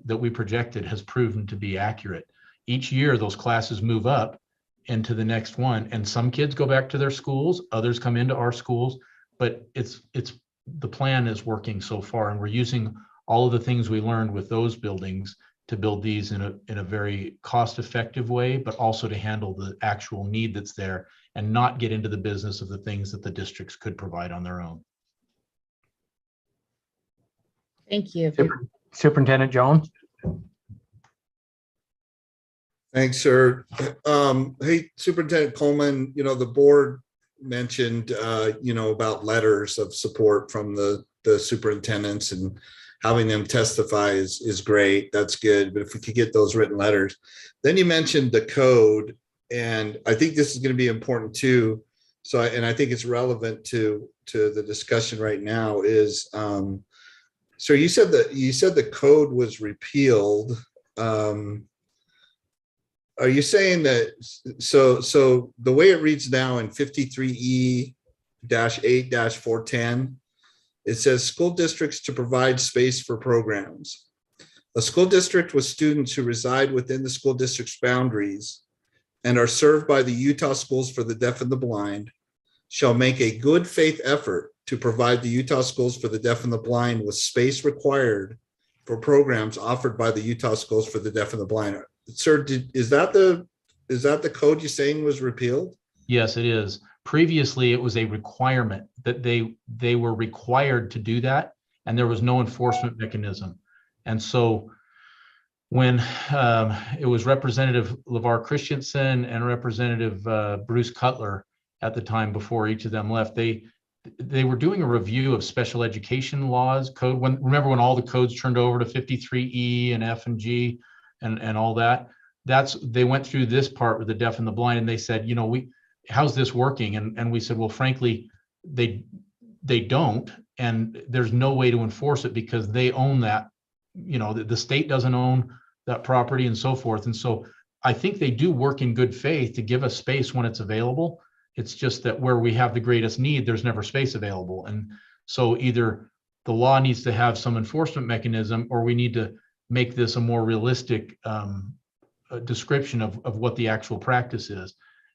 that we projected has proven to be accurate. Each year, those classes move up into the next one, and some kids go back to their schools, others come into our schools, but the plan is working so far, and we're using all of the things we learned with those buildings to build these in a very cost-effective way, but also to handle the actual need that's there and not get into the business of the things that the districts could provide on their own. Thank you. Superintendent Jones? Thanks, sir. Hey, Superintendent Coleman, the board mentioned, about letters of support from the superintendents, and having them testify is great. That's good. But if we could get those written letters. Then you mentioned the code, and I think this is going to be important too. So, and I think it's relevant to the discussion right now is, so you said the code was repealed. Are you saying that, so the way it reads now in 53E-8-410, it says school districts to provide space for programs. A school district with students who reside within the school district's boundaries and are served by the Utah Schools for the Deaf and the Blind shall make a good faith effort to provide the Utah Schools for the Deaf and the Blind with space required for programs offered by the Utah Schools for the Deaf and the Blind. Sir, is that the code you're saying was repealed? Yes, it is. Previously, it was a requirement that they were required to do that, and there was no enforcement mechanism. And so when it was Representative LeVar Christensen and Representative Bruce Cutler at the time, before each of them left, they were doing a review of special education laws code. Remember when all the codes turned over to 53E and F and G and all that? They went through this part with the deaf and the blind, and they said, how's this working? And we said, well, frankly, they don't, and there's no way to enforce it because they own that. The state doesn't own that property and so forth. And so I think they do work in good faith to give us space when it's available. It's just that where we have the greatest need, there's never space available. And so either the law needs to have some enforcement mechanism, or we need to make this a more realistic description of what the actual practice is.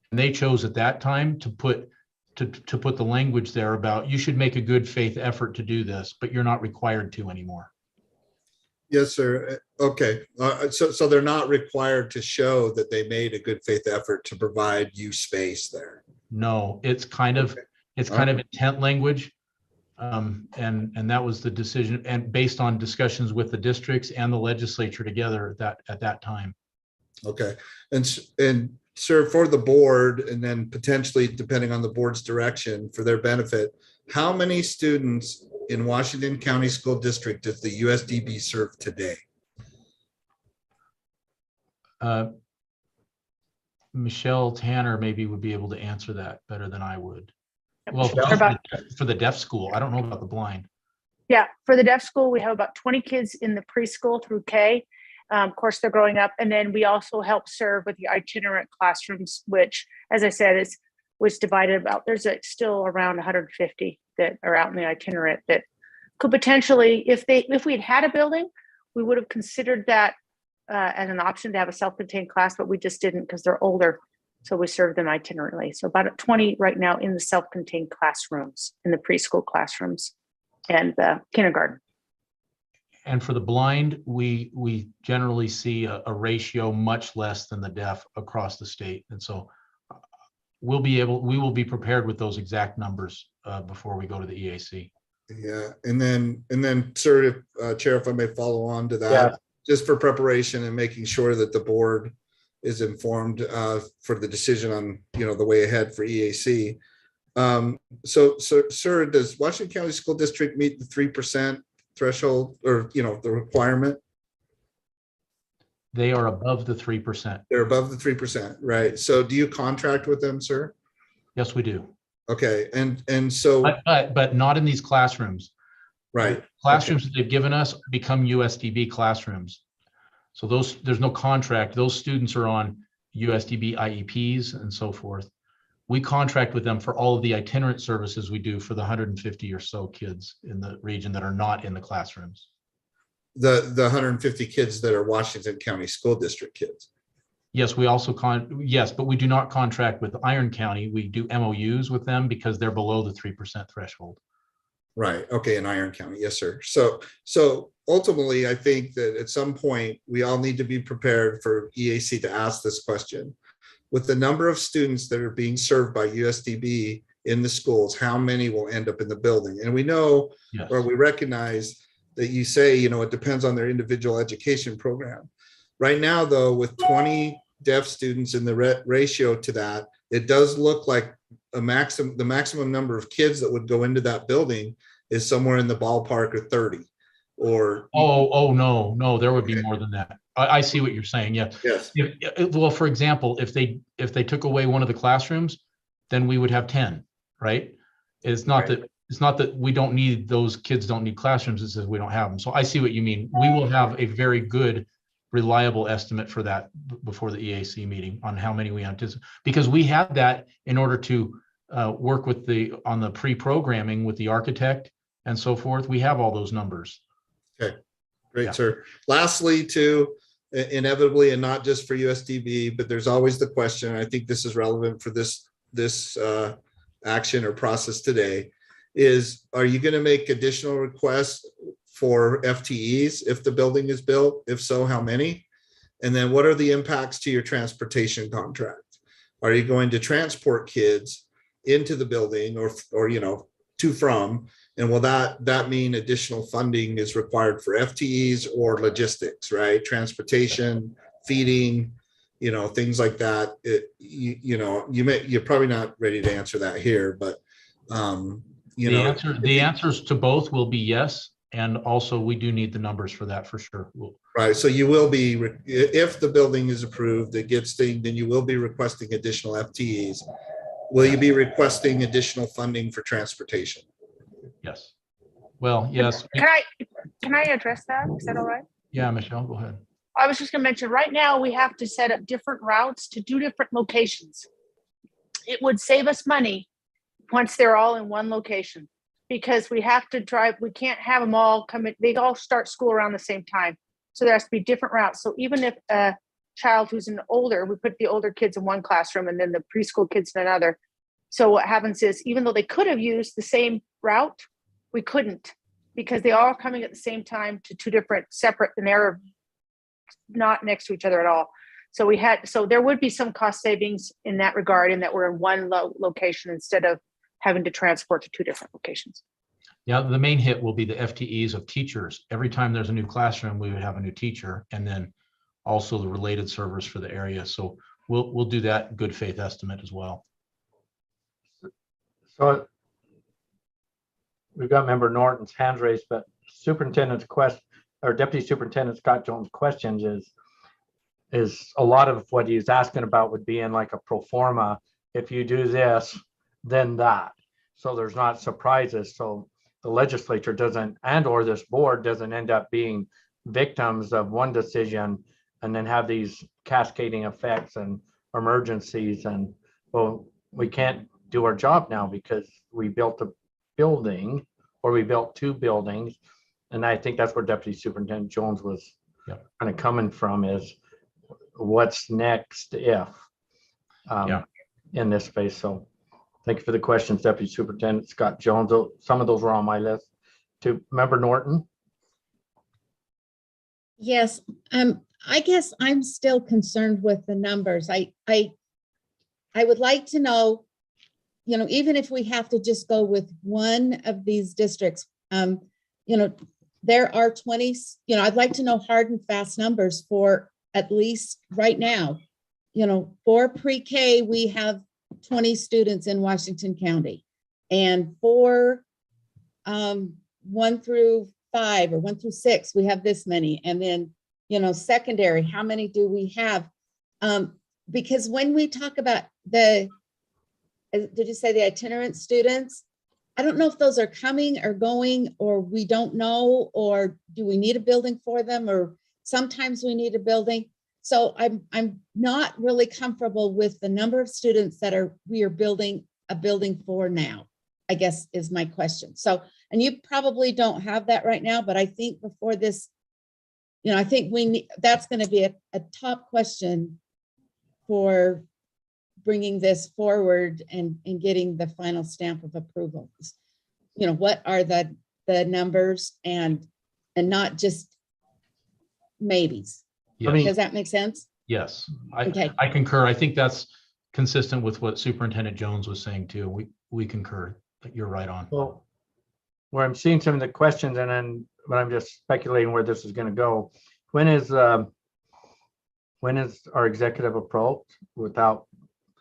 And they chose at that time to put the language there about you should make a good faith effort to do this, but you're not required to anymore. Yes, sir. Okay. So they're not required to show that they made a good faith effort to provide you space there. No, it's kind of intent language. And that was the decision, and based on discussions with the districts and the legislature together at that time. Okay. And sir, for the board, and then potentially depending on the board's direction for their benefit, how many students in Washington County School District does the USDB serve today? Michelle Tanner maybe would be able to answer that better than I would. Well, for the deaf school, I don't know about the blind. Yeah, for the deaf school, we have about 20 kids in the preschool through K. Of course, they're growing up. And then we also help serve with the itinerant classrooms, which, as I said, was divided about, there's still around 150 that are out in the itinerant that could potentially, if we had a building, we would have considered that as an option to have a self-contained class, but we just didn't because they're older. So we serve them itinerantly. So about 20 right now in the self-contained classrooms, in the preschool classrooms and the kindergarten. And for the blind, we generally see a ratio much less than the deaf across the state. And so we will be prepared with those exact numbers before we go to the EAC. Yeah. And then sir, Chair, if I may follow on to that, just for preparation and making sure that the board is informed for the decision on, the way ahead for EAC. So, sir, does Washington County School District meet the 3% threshold, or, the requirement? They are above the 3%. They're above the 3%, right? So do you contract with them, sir? Yes, we do. Okay. And so, but not in these classrooms. Right. Classrooms that they've given us become USDB classrooms. So there's no contract. Those students are on USDB IEPs and so forth. We contract with them for all of the itinerant services we do for the 150 or so kids in the region that are not in the classrooms. The 150 kids that are Washington County School District kids. Yes, we also yes, but we do not contract with Iron County. We do MOUs with them because they're below the 3% threshold. Right. Okay. In Iron County. Yes, sir. So ultimately, I think that at some point we all need to be prepared for EAC to ask this question. With the number of students that are being served by USDB in the schools, how many will end up in the building? And we know, Yes. or we recognize that you say, it depends on their individual education program. Right now, though, with 20 deaf students in the ratio to that, it does look like the maximum number of kids that would go into that building is somewhere in the ballpark of 30 or. No, there would be more than that. I see what you're saying. Yeah. Yes. Well, for example, if they took away one of the classrooms, then we would have 10, right? It's not that we don't need those kids don't need classrooms. It says we don't have them. So I see what you mean. We will have a very good, reliable estimate for that before the EAC meeting on how many we anticipate, because we have that in order to work with on the pre-programming with the architect and so forth. We have all those numbers. Okay, great, Yeah. sir. Lastly, too, inevitably, and not just for USDB, but there's always the question, and I think this is relevant for this action or process today, is are you going to make additional requests for FTEs if the building is built? If so, how many? And then what are the impacts to your transportation contract? Are you going to transport kids into the building or to from? And will that mean additional funding is required for FTEs or logistics, right? Transportation, feeding, things like that. You're probably not ready to answer that here, but the answers to both will be yes. And also we do need the numbers for that for sure. Right. So you will be, if the building is approved, it gets thing, then you will be requesting additional FTEs. Will you be requesting additional funding for transportation? Yes. Well, yes. Can I address that? Is that all right? Yeah, Michelle, go ahead. I was just going to mention right now we have to set up different routes to do different locations. It would save us money once they're all in one location, because we have to drive. We can't have them all come in. They all start school around the same time. So there has to be different routes. So even if a child who's older, we put the older kids in one classroom and then the preschool kids in another. So what happens is, even though they could have used the same route, we couldn't, because they all are coming at the same time to two different separate, and they're not next to each other at all. So there would be some cost savings in that regard, in that we're in one location instead of having to transport to two different locations. Yeah, the main hit will be the FTEs of teachers. Every time there's a new classroom, we would have a new teacher, and then also the related servers for the area. So we'll do that good faith estimate as well. So we've got member Norton's hands raised, but Deputy Superintendent Scott Jones' questions is a lot of what he's asking about would be in like a pro forma. If you do this, then that. So there's not surprises. So the legislature doesn't, or this board doesn't end up being victims of one decision and then have these cascading effects and emergencies. And well, we can't do our job now because we built a building, or we built two buildings. And I think that's where Deputy Superintendent Jones was kind of coming from, is what's next if in this space. So thank you for the questions, Deputy Superintendent Scott Jones. Some of those were on my list. To Member Norton. Yes, I guess I'm still concerned with the numbers. I would like to know, even if we have to just go with one of these districts, there are 20, I'd like to know hard and fast numbers for at least right now. For pre-K, we have 20 students in Washington County, and for 1 through 5 or 1 through 6, we have this many. And then, secondary, how many do we have? Because when we talk about did you say the itinerant students? I don't know if those are coming or going, or we don't know, or do we need a building for them, or sometimes we need a building. So I'm not really comfortable with the number of students that we are building a building for now, I guess is my question. So, and you probably don't have that right now, but I think before this, I think that's going to be a top question for bringing this forward and getting the final stamp of approval. What are the numbers and not just maybes? Yes. Does that make sense? Yes, Okay. I concur. I think that's consistent with what Superintendent Jones was saying too. We concur that you're right on. Well, where I'm seeing some of the questions but I'm just speculating where this is going to go. When is our executive approach without,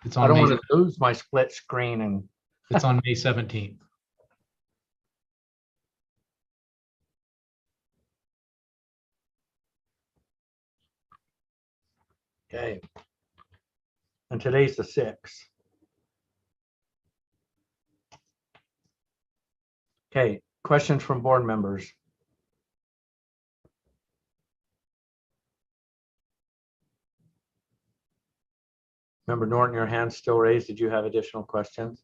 It's I on don't May, want to lose my split screen and it's on May 17th. okay. And today's the 6th. Okay, questions from board members. Member Norton, your hand's still raised. Did you have additional questions?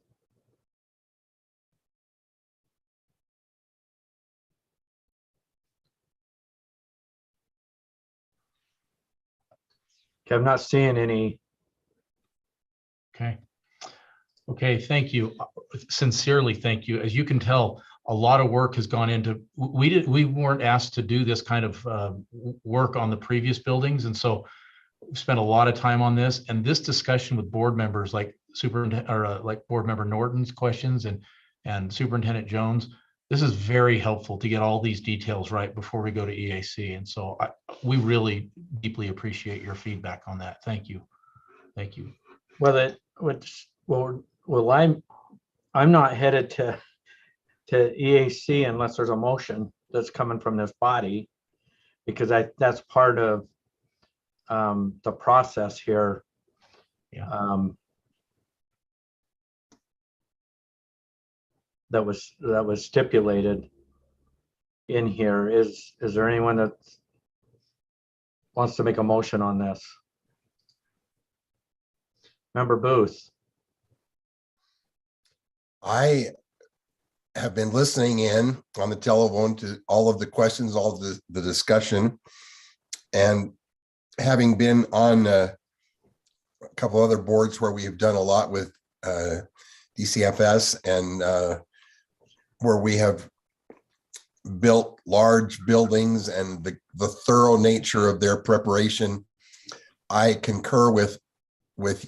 Okay, I'm not seeing any. Okay, thank you. Sincerely, thank you. As you can tell, a lot of work has gone into, we weren't asked to do this kind of work on the previous buildings. And so we've spent a lot of time on this, and this discussion with board members like like board member Norton's questions and Superintendent Jones, this is very helpful to get all these details right before we go to EAC. And so we really deeply appreciate your feedback on that. Thank you. Thank you. Well, I'm not headed to EAC unless there's a motion that's coming from this body, because that's part of the process here. Yeah. That was stipulated in here. Is there anyone that wants to make a motion on this? Member Booth. I have been listening in on the telephone to all of the questions, all of the discussion, and having been on a couple other boards where we have done a lot with DCFS and where we have built large buildings and the thorough nature of their preparation, I concur with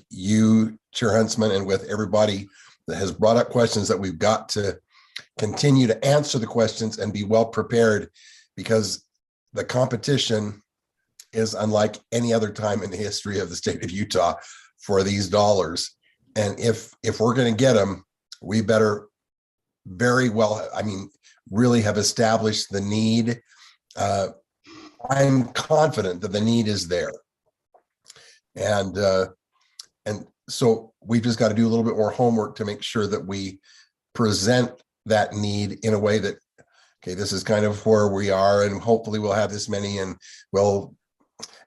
you, Chair Huntsman, and with everybody that has brought up questions that we've got to continue to answer the questions and be well prepared, because the competition is unlike any other time in the history of the state of Utah for these dollars. And if we're going to get them, we better very well, really have established the need. I'm confident that the need is there. And so we've just got to do a little bit more homework to make sure that we present that need in a way that, okay, this is kind of where we are, and hopefully we'll have this many, and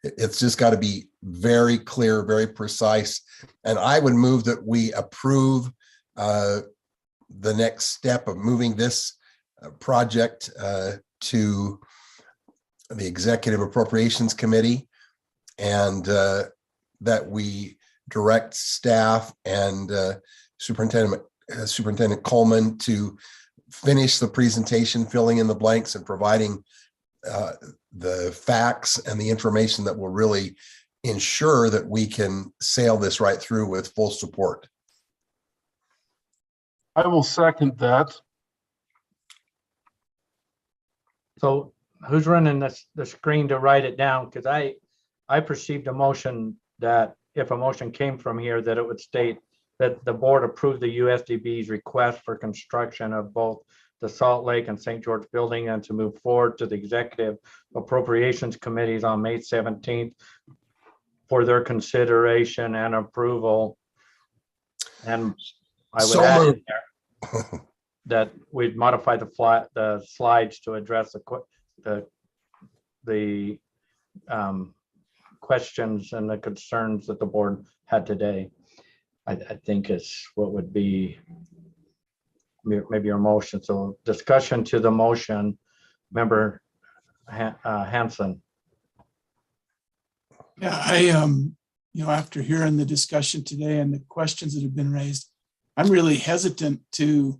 it's just got to be very clear, very precise. And I would move that we approve the next step of moving this project to the Executive Appropriations Committee, and that we direct staff and Superintendent Coleman to finish the presentation, filling in the blanks and providing the facts and the information that will really ensure that we can sail this right through with full support. I will second that. So who's running the screen to write it down? Because I perceived a motion that if a motion came from here, that it would state that the board approved the USDB's request for construction of both the Salt Lake and St. George building, and to move forward to the Executive Appropriations Committees on May 17th for their consideration and approval. And I would So add in moved. there, that we'd modify the slides to address the questions and the concerns that the board had today. I think is what would be maybe your motion. So discussion to the motion, member Hanson. Yeah, after hearing the discussion today and the questions that have been raised, I'm really hesitant to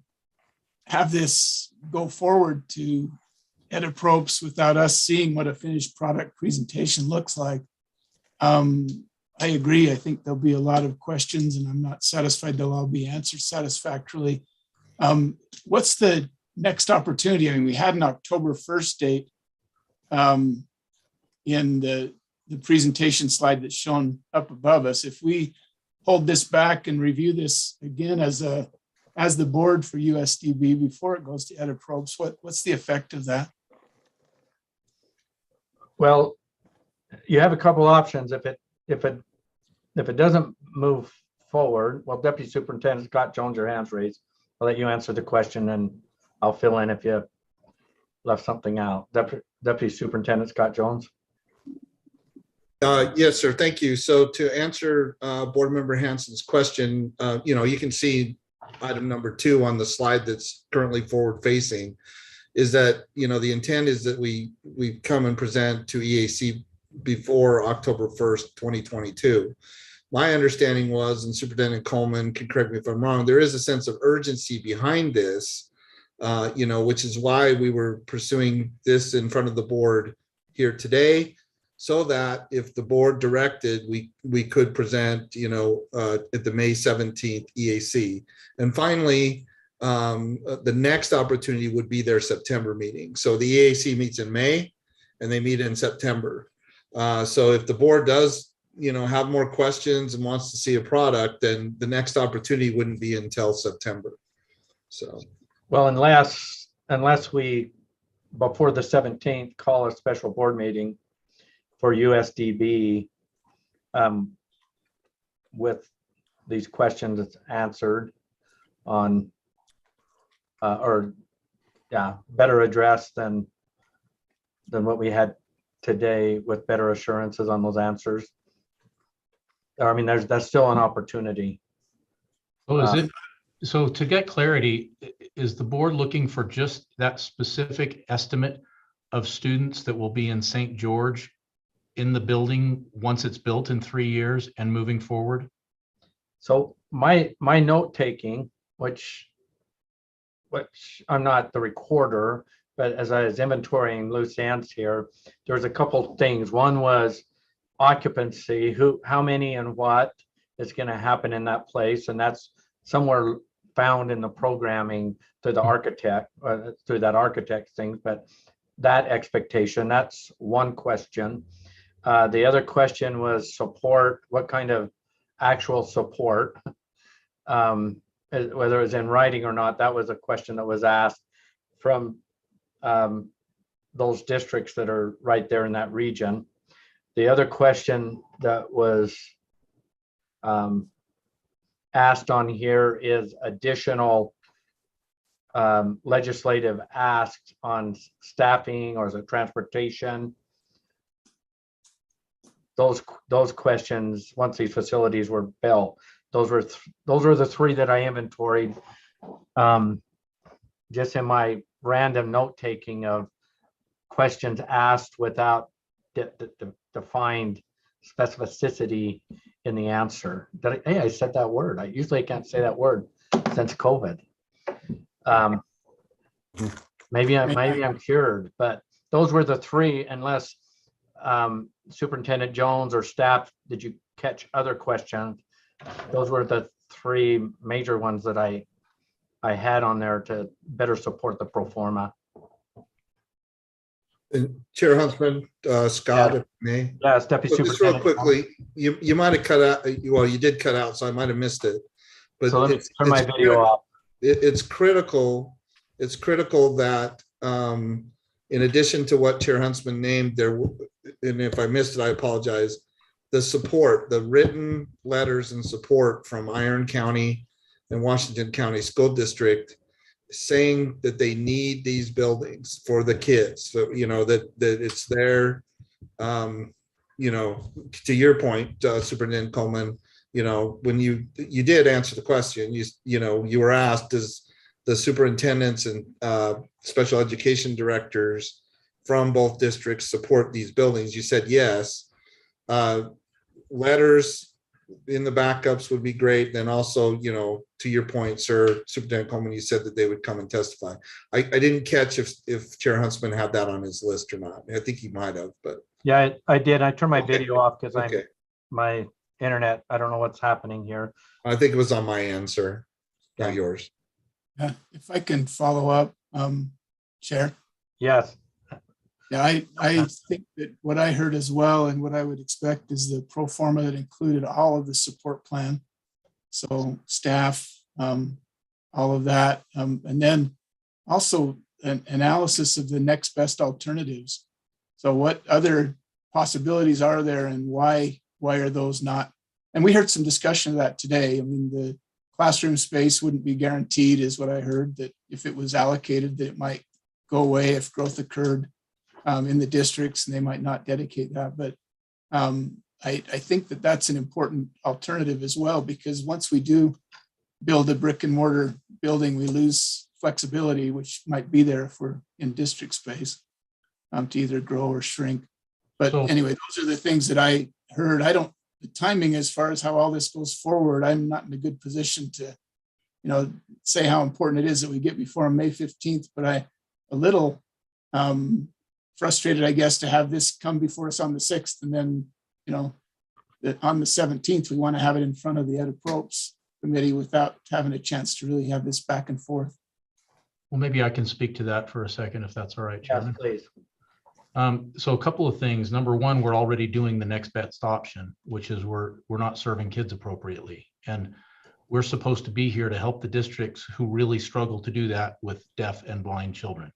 have this go forward to Edapropes without us seeing what a finished product presentation looks like. I agree. I think there'll be a lot of questions and I'm not satisfied they'll all be answered satisfactorily. What's the next opportunity? I mean, we had an October 1st date in the presentation slide that's shown up above us. If we hold this back and review this again as the board for USDB before it goes to Edapropes, what's the effect of that? Well, you have a couple options. If it doesn't move forward, well, Deputy Superintendent Scott Jones, your hand's raised. I'll let you answer the question and I'll fill in if you left something out. Deputy Superintendent Scott Jones. Yes, sir. Thank you. So to answer Board Member Hanson's question, you can see item number 2 on the slide that's currently forward facing is that, the intent is that we come and present to EAC before October 1st, 2022. My understanding was, and Superintendent Coleman can correct me if I'm wrong, there is a sense of urgency behind this, which is why we were pursuing this in front of the board here today, so that if the board directed, we could present, at the May 17th EAC. And finally, the next opportunity would be their September meeting. So the EAC meets in May and they meet in September. So if the board does, have more questions and wants to see a product, then the next opportunity wouldn't be until September. So, well, unless we, before the 17th, call a special board meeting for USDB with these questions answered on, better addressed than what we had today, with better assurances on those answers. I mean, that's still an opportunity. So so to get clarity, is the board looking for just that specific estimate of students that will be in St. George in the building once it's built in 3 years and moving forward? So my note taking, which I'm not the recorder, but as I was inventorying loose ends here, there was a couple things. One was occupancy, how many and what is going to happen in that place, and that's somewhere found in the programming through the architect, through that architect thing. But that expectation, that's one question. The other question was support. What kind of actual support, whether it was in writing or not? That was a question that was asked from those districts that are right there in that region. The other question that was asked on here is additional legislative asks on staffing or the transportation. Those questions, once these facilities were built, those were the 3 that I inventoried just in my random note taking of questions asked without defined specificity in the answer. Hey, I said that word. I usually can't say that word since COVID. Maybe I'm cured, but those were the 3, unless Superintendent Jones or staff, did you catch other questions? Those were the 3 major ones that I had on there to better support the pro forma. and Chair Huntsman, Scott, if you may. Yes, Deputy Just real Superintendent. quickly, you might have cut out, well, you did cut out, so I might have missed it. But So let me turn my video off. It's critical that in addition to what Chair Huntsman named there, and if I missed it, I apologize, the support, the written letters and support from Iron County and Washington County School District, saying that they need these buildings for the kids. So, you know, that it's there. You know, to your point, Superintendent Coleman, you know, when you did answer the question, you know, you were asked, does the superintendents and special education directors from both districts support these buildings? You said yes. Letters in the backups would be great. Then also, you know, to your point, sir, Superintendent Coleman, you said that they would come and testify. I didn't catch if Chair Huntsman had that on his list or not. I think he might have, but. Yeah, I did. I turned my Okay. video off because Okay. my internet, I don't know what's happening here. I think it was on my end, sir, not Yeah. yours. If I can follow up, Chair. Yes. Yeah, I think that what I heard as well and what I would expect is the pro forma that included all of the support plan. So staff, all of that. And then also an analysis of the next best alternatives. So what other possibilities are there and why are those not? And we heard some discussion of that today. I mean, the classroom space wouldn't be guaranteed is what I heard, that if it was allocated, that it might go away if growth occurred in the districts and they might not dedicate that. But I think that that's an important alternative as well, because once we do build a brick and mortar building, we lose flexibility, which might be there if we're in district space to either grow or shrink. But anyway, those are the things that I heard. The timing as far as how all this goes forward, I'm not in a good position to, you know, say how important it is that we get before May 15th, but a little frustrated, I guess, to have this come before us on the 6th. And then, you know, that on the 17th, we want to have it in front of the Ed Approps Committee without having a chance to really have this back and forth. Well, maybe I can speak to that for a second, if that's all right, Chairman. Yes, please. So a couple of things. Number one, we're already doing the next best option, which is we're not serving kids appropriately. And we're supposed to be here to help the districts who really struggle to do that with deaf and blind children.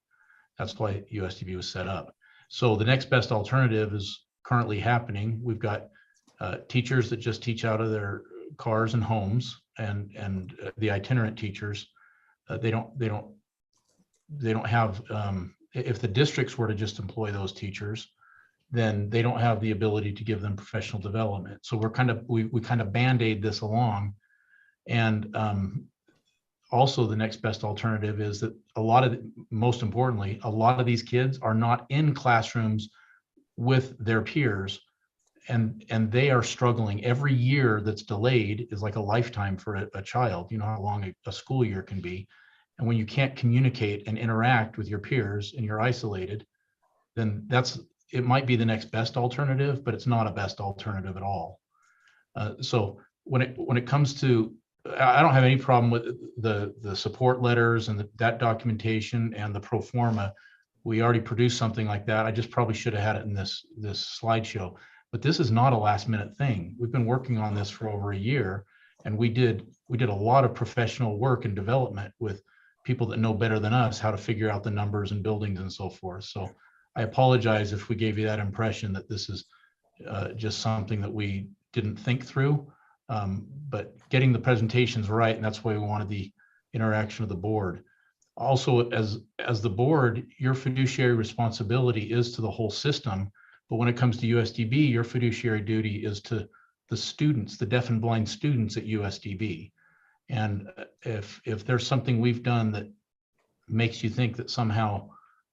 That's why USDB was set up. So the next best alternative is currently happening. We've got teachers that just teach out of their cars and homes, and the itinerant teachers, they don't have, if the districts were to just employ those teachers, then they don't have the ability to give them professional development. So we kind of band-aid this along. And also the next best alternative is that most importantly, a lot of these kids are not in classrooms with their peers, and they are struggling. Every year that's delayed is like a lifetime for a child. You know how long a school year can be. And when you can't communicate and interact with your peers and you're isolated, then it might be the next best alternative, but it's not a best alternative at all. So when it comes to, I don't have any problem with the support letters and that documentation and the pro forma. We already produced something like that. I just probably should have had it in this slideshow. But this is not a last minute thing. We've been working on this for over a year, and we did a lot of professional work and development with people that know better than us how to figure out the numbers and buildings and so forth. So I apologize if we gave you that impression that this is just something that we didn't think through, but getting the presentations right, and that's why we wanted the interaction of the board. Also, as the board, your fiduciary responsibility is to the whole system, but when it comes to USDB, your fiduciary duty is to the students, the deaf and blind students at USDB. And if there's something we've done that makes you think that somehow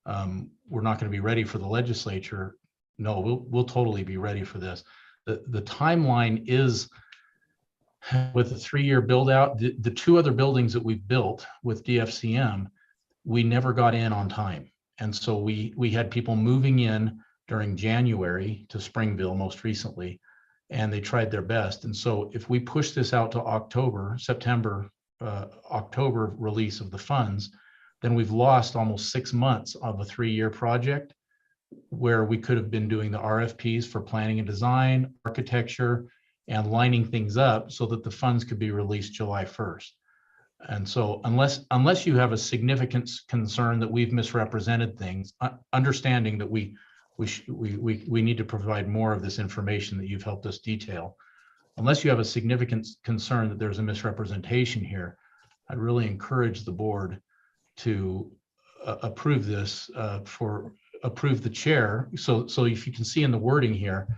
we're not going to be ready for the legislature, no, we'll totally be ready for this. The timeline is with the 3-year build out. The 2 other buildings that we've built with DFCM, we never got in on time. And so we had people moving in during January to Springville most recently, and they tried their best. And so if we push this out to September, October release of the funds, then we've lost almost 6 months of a 3-year project where we could have been doing the RFPs for planning and design, architecture, and lining things up so that the funds could be released July 1st. And so unless you have a significant concern that we've misrepresented things, understanding that we need to provide more of this information that you've helped us detail. Unless you have a significant concern that there's a misrepresentation here, I'd really encourage the board to approve this, approve the chair. So if you can see in the wording here,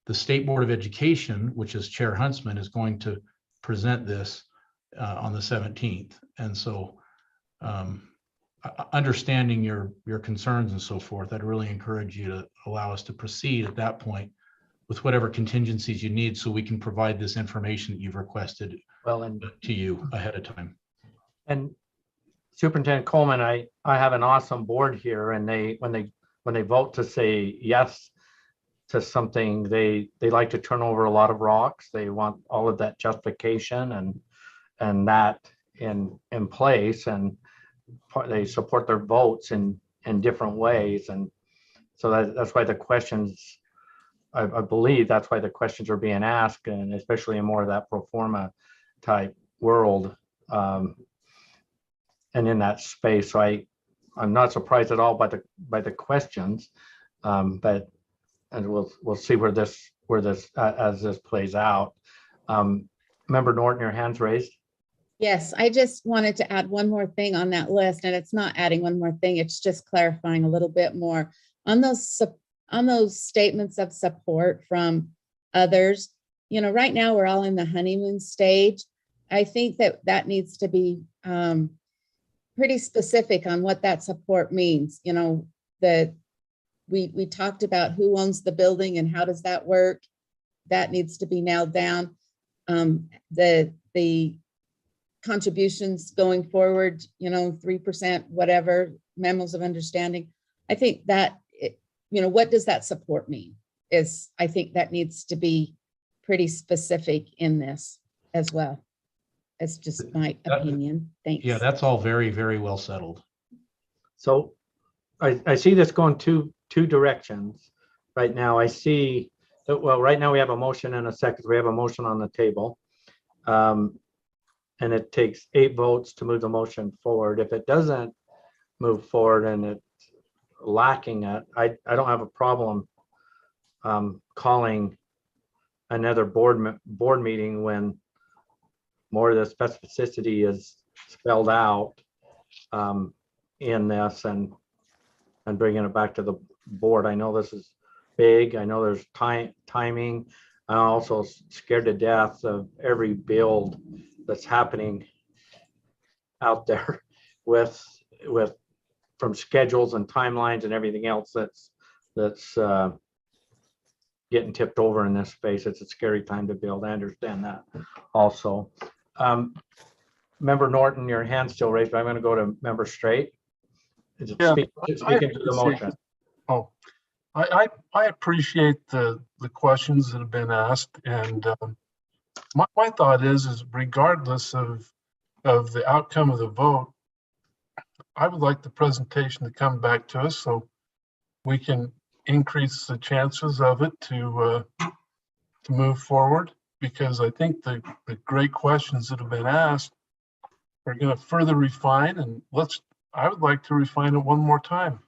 the State Board of Education, which is Chair Huntsman, is going to present this on the 17th. And so understanding your concerns and so forth, I'd really encourage you to allow us to proceed at that point with whatever contingencies you need so we can provide this information that you've requested to you ahead of time. And Superintendent Coleman, I have an awesome board here, and when they vote to say yes to something, they like to turn over a lot of rocks. They want all of that justification and that in place, and they support their votes in different ways. And so that's why the questions, I believe that's why the questions are being asked, and especially in more of that pro forma type world, and in that space. So I'm not surprised at all by the questions, but and we'll see where this as this plays out. Member Norton, your hand's raised. Yes, I just wanted to add one more thing on that list, and it's not adding one more thing, it's just clarifying a little bit more on those statements of support from others. You know, right now we're all in the honeymoon stage. I think that needs to be pretty specific on what that support means. You know, we talked about who owns the building and how does that work. That needs to be nailed down. The contributions going forward, you know, 3%, whatever, memos of understanding. I think that, you know, what does that support mean I think that needs to be pretty specific in this as well. That's just my opinion. Thanks. Yeah, that's all very, very well settled. So I see this going two directions right now. I see that, well, right now we have a motion and a second. We have a motion on the table. And it takes 8 votes to move the motion forward. If it doesn't move forward and it's lacking it, I don't have a problem calling another board meeting when more of the specificity is spelled out in this, and bringing it back to the board. I know this is big. I know there's timing. I'm also scared to death of every build that's happening out there with from schedules and timelines and everything else that's getting tipped over in this space. It's a scary time to build. I understand that also. Member Norton, your hand's still raised, but I'm going to go to Member Straight. Speaking to the motion. Oh, I appreciate the questions that have been asked, and my thought is regardless of the outcome of the vote, I would like the presentation to come back to us so we can increase the chances of it to move forward, because I think the great questions that have been asked are going to further refine, and I would like to refine it one more time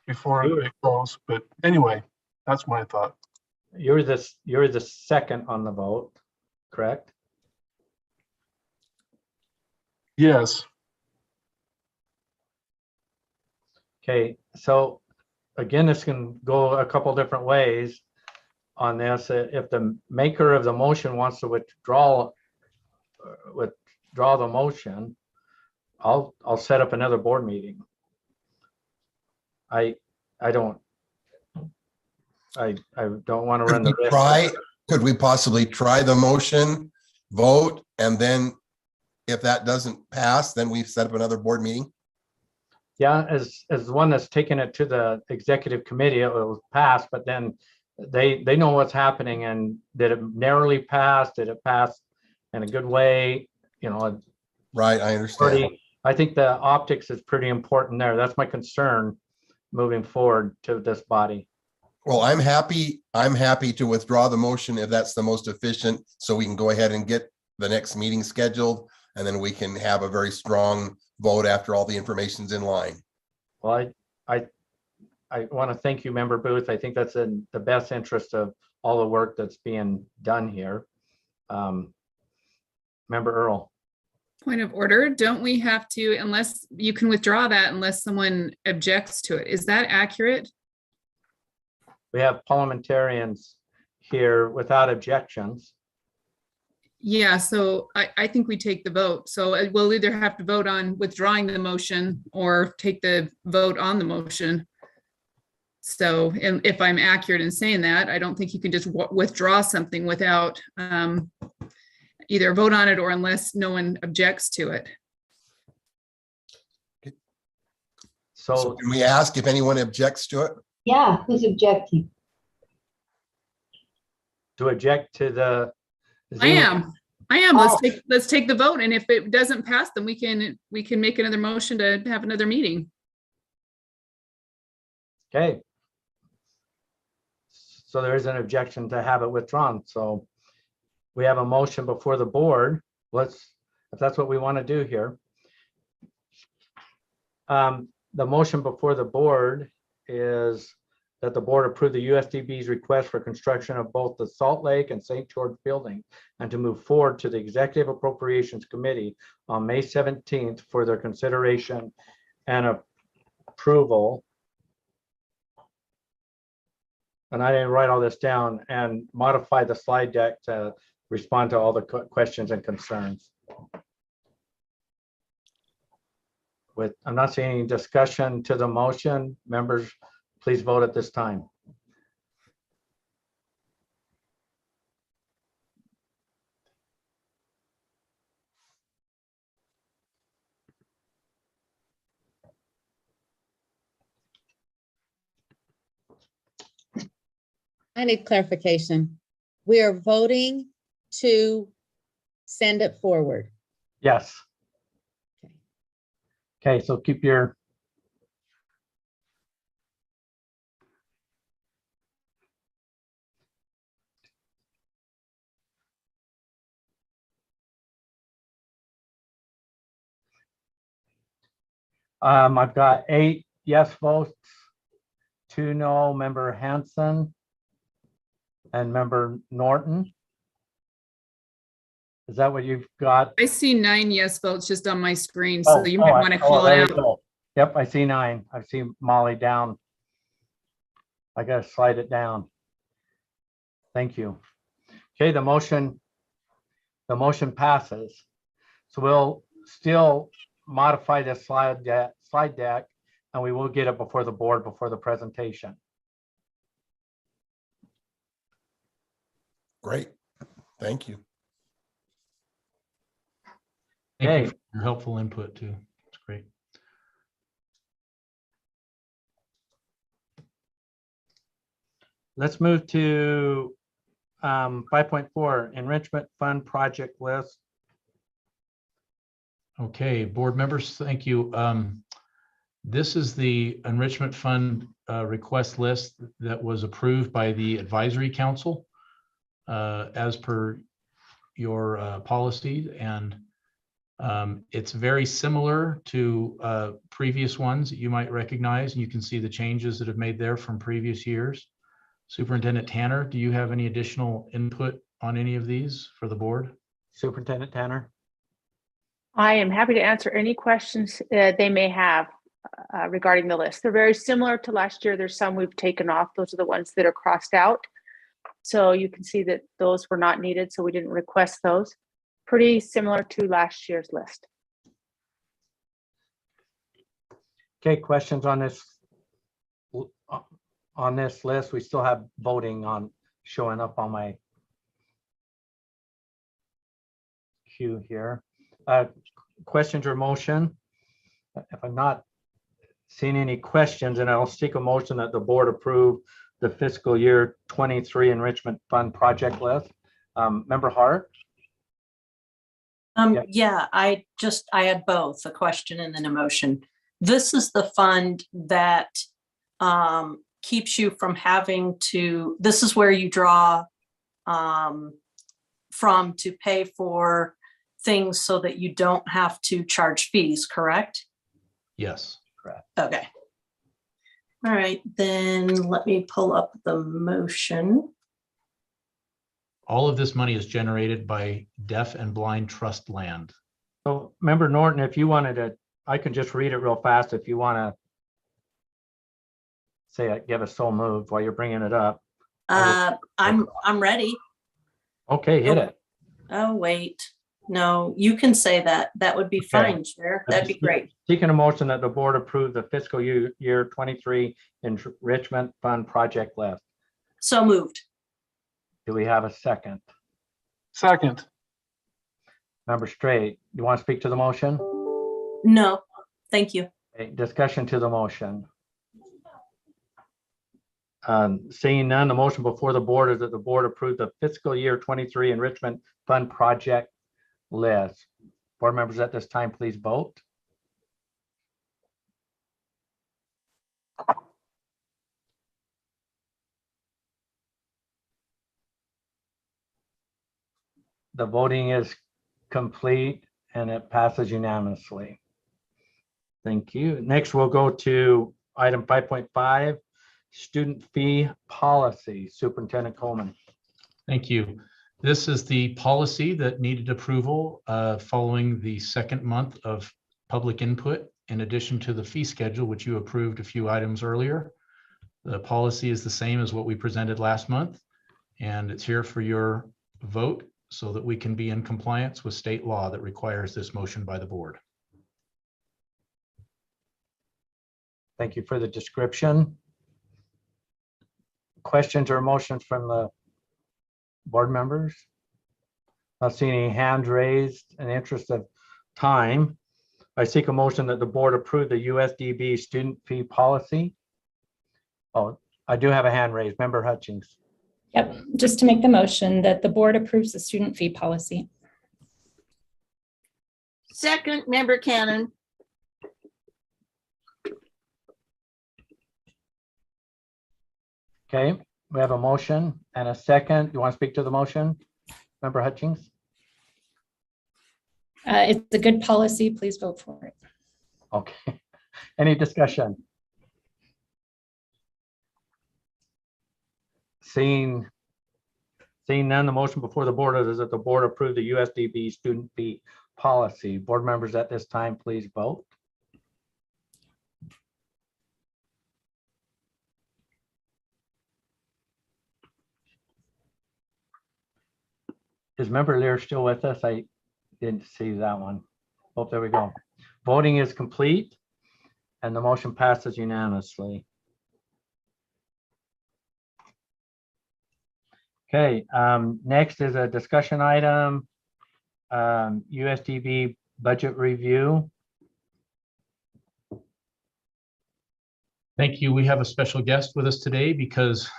before it goes. But anyway, that's my thought. You're the second on the vote, correct? Yes. Okay, so again, this can go a couple different ways on this. If the maker of the motion wants to withdraw the motion, I'll set up another board meeting. I don't want to run the risk. Could we possibly try the motion, vote, and then if that doesn't pass, then we set up another board meeting? Yeah, as the one that's taken it to the executive committee, it was passed, but then they know what's happening. And did it narrowly pass? Did it pass in a good way? You know, right. I understand. I think the optics is pretty important there. That's my concern moving forward to this body. Well, I'm happy to withdraw the motion if that's the most efficient, so we can go ahead and get the next meeting scheduled, and then we can have a very strong vote after all the information's in line. Well, I want to thank you, Member Booth. I think that's in the best interest of all the work that's being done here. Member Earl. Point of order, don't we have to, unless you can withdraw that unless someone objects to it? Is that accurate? We have parliamentarians here without objections. Yeah, so I think we take the vote. So we'll either have to vote on withdrawing the motion or take the vote on the motion. So and if I'm accurate in saying that, I don't think you can just withdraw something without either vote on it or unless no one objects to it. So Can we ask if anyone objects to it? Yeah, who's objecting? to object to the. I am. Oh. Let's take the vote. And if it doesn't pass, then we can make another motion to have another meeting. Okay. So there is an objection to have it withdrawn. So we have a motion before the board. If that's what we want to do here. The motion before the board is that the board approve the USDB's request for construction of both the Salt Lake and St. George building and to move forward to the Executive Appropriations Committee on May 17th for their consideration and approval. And I didn't write all this down, and modify the slide deck to respond to all the questions and concerns. I'm not seeing any discussion to the motion. Members, please vote at this time. I need clarification. We are voting to send it forward. Yes. Okay, so keep your. I've got 8 yes votes, 2 no, member Hanson and member Norton. Is that what you've got? I see 9 yes votes just on my screen, so you might want to call there it we out. go. Yep, I see 9. I see Molly down. I gotta slide it down. Thank you. Okay, the motion passes. So we'll still modify this slide deck, and we will get it before the board before the presentation. Great. Thank you. Thank you Okay. for your helpful input too. It's great. Let's move to 5.4 Enrichment Fund Project List. Okay, board members, thank you. This is the Enrichment Fund request list that was approved by the Advisory Council as per your policy, and it's very similar to previous ones that you might recognize, and you can see the changes that have made there from previous years. Superintendent Tanner, do you have any additional input on any of these for the board? Superintendent Tanner. I am happy to answer any questions they may have regarding the list. They're very similar to last year. There's some we've taken off. Those are the ones that are crossed out. So you can see that those were not needed, so we didn't request those. Pretty similar to last year's list. Okay, questions on this list? We still have voting on showing up on my queue here. Questions or motion? If I'm not seeing any questions, and I'll seek a motion that the board approve the fiscal year 23 Enrichment Fund project list. Member Hart? Yeah, I had both a question and then a motion. This is the fund that keeps you from having to, this is where you draw from to pay for things so that you don't have to charge fees, correct? Yes. Correct. Okay. All right, then let me pull up the motion. All of this money is generated by deaf and blind trust land. So Member Norton, if you wanted to, I can just read it real fast if you want to say it, give us so moved while you're bringing it up. I'm ready. Okay, hit it. Oh, wait. No, you can say that. That would be fine, Chair. That'd be great. Seeking a motion that the board approve the fiscal year 23 Enrichment Fund project list. So moved. Do we have a second? Second. Member Straight, you want to speak to the motion? No, thank you. Okay, discussion to the motion. Seeing none, the motion before the board is that the board approve the fiscal year 23 Enrichment Fund project list. Board members at this time, please vote. The voting is complete and it passes unanimously. Thank you. Next, we'll go to item 5.5, student fee policy. Superintendent Coleman. Thank you. This is the policy that needed approval following the second month of public input, in addition to the fee schedule, which you approved a few items earlier. The policy is the same as what we presented last month, and it's here for your vote so that we can be in compliance with state law that requires this motion by the board. Thank you for the description. Questions or motions from the board members? Not seeing any hands raised. In the interest of time, I seek a motion that the board approve the USDB student fee policy. Oh, I do have a hand raised. Member Hutchings. Yep, just to make the motion that the board approves the student fee policy. Second, Member Cannon. Okay, we have a motion and a second. You want to speak to the motion? Member Hutchings? It's a good policy. Please vote for it. Okay. Any discussion? Seeing none, the motion before the board is that the board approve the USDB student fee policy. Board members at this time, please vote. Is Member Lear still with us? I didn't see that one. Oh, there we go. Voting is complete and the motion passes unanimously. Okay, next is a discussion item, USDB budget review. Thank you. We have a special guest with us today because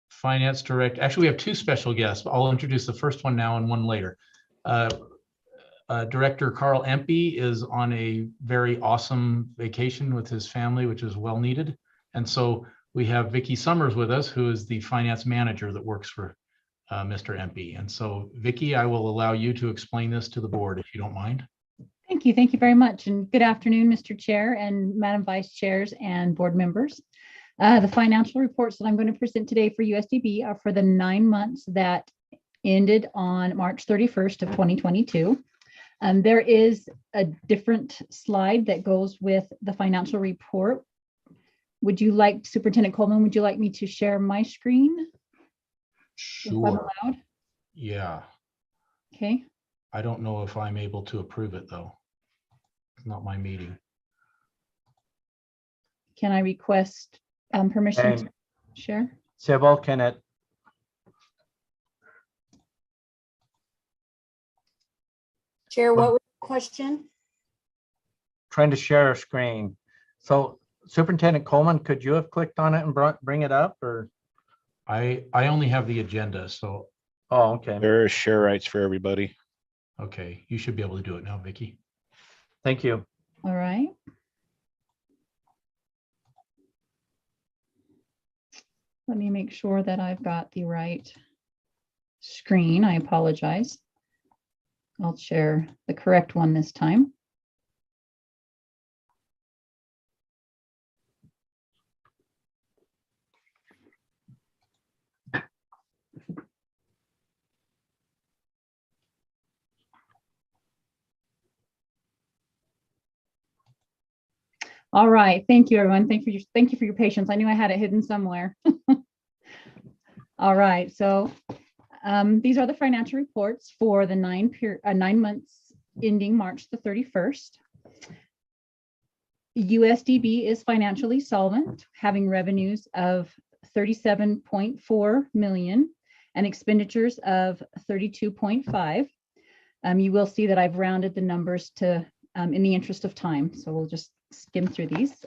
Finance Director, actually we have two special guests. I'll introduce the first one now and one later. Director Carl Empey is on a very awesome vacation with his family, which is well needed. And so we have Vicki Summers with us, who is the finance manager that works for Mr. Empey. And so Vicki, I will allow you to explain this to the board if you don't mind. Thank you. Thank you very much. And good afternoon, Mr. Chair and Madam Vice Chairs and board members. The financial reports that I'm going to present today for USDB are for the 9 months that ended on March 31st of 2022. There is a different slide that goes with the financial report. Would you like, Superintendent Coleman, would you like me to share my screen? Sure. If I'm allowed? Yeah. Okay. I don't know if I'm able to approve it though. It's not my meeting. Can I request permission to share? Sybil, can it? Chair, what was the question? Trying to share a screen. So Superintendent Coleman, could you have clicked on it and bring it up or? I only have the agenda, so. Oh, okay. There are share rights for everybody. Okay, you should be able to do it now, Vicki. Thank you. All right. Let me make sure that I've got the right screen. I apologize. I'll share the correct one this time. All right, thank you, everyone. Thank you for your patience. I knew I had it hidden somewhere. All right, so these are the financial reports for the 9 months ending March the 31st. USDB is financially solvent, having revenues of 37.4 million and expenditures of 32.5. You will see that I've rounded the numbers to in the interest of time, so we'll just skim through these.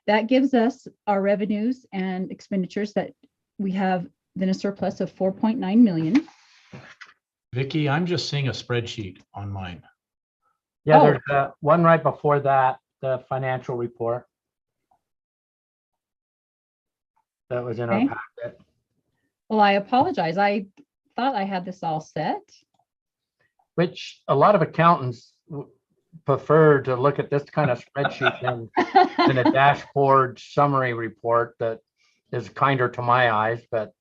That gives us our revenues and expenditures that we have then a surplus of 4.9 million. Vicky, I'm just seeing a spreadsheet on mine. Yeah, Oh. there's one right before that, the financial report. That was in our Okay. packet. Well, I apologize. I thought I had this all set. Which a lot of accountants prefer to look at this kind of spreadsheet than a dashboard summary report that is kinder to my eyes, but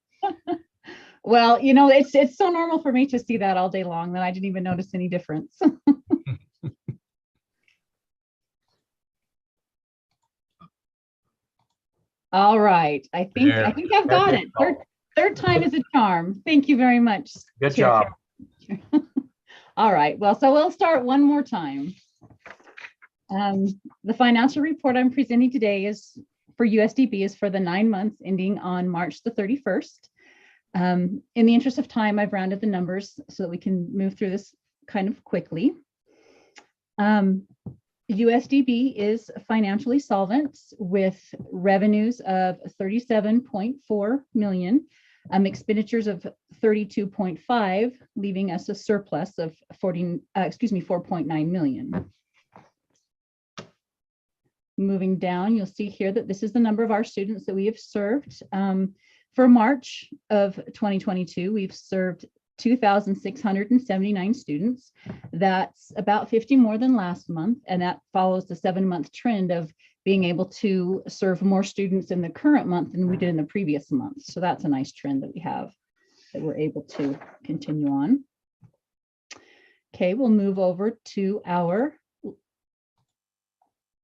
Well, you know, it's so normal for me to see that all day long that I didn't even notice any difference. All right, I think I've got it. Third time is a charm. Thank you very much. good job. All right, well, so we'll start one more time. The financial report I'm presenting today is for USDB is for the 9 months ending on March the 31st. In the interest of time, I've rounded the numbers so that we can move through this kind of quickly. USDB is financially solvent with revenues of 37.4 million, expenditures of 32.5, leaving us a surplus of 4.9 million. Moving down, you'll see here that this is the number of our students that we have served. For March of 2022, we've served 2,679 students. That's about 50 more than last month, and that follows the 7-month trend of being able to serve more students in the current month than we did in the previous month. So that's a nice trend that we have that we're able to continue on. Okay, we'll move over to our,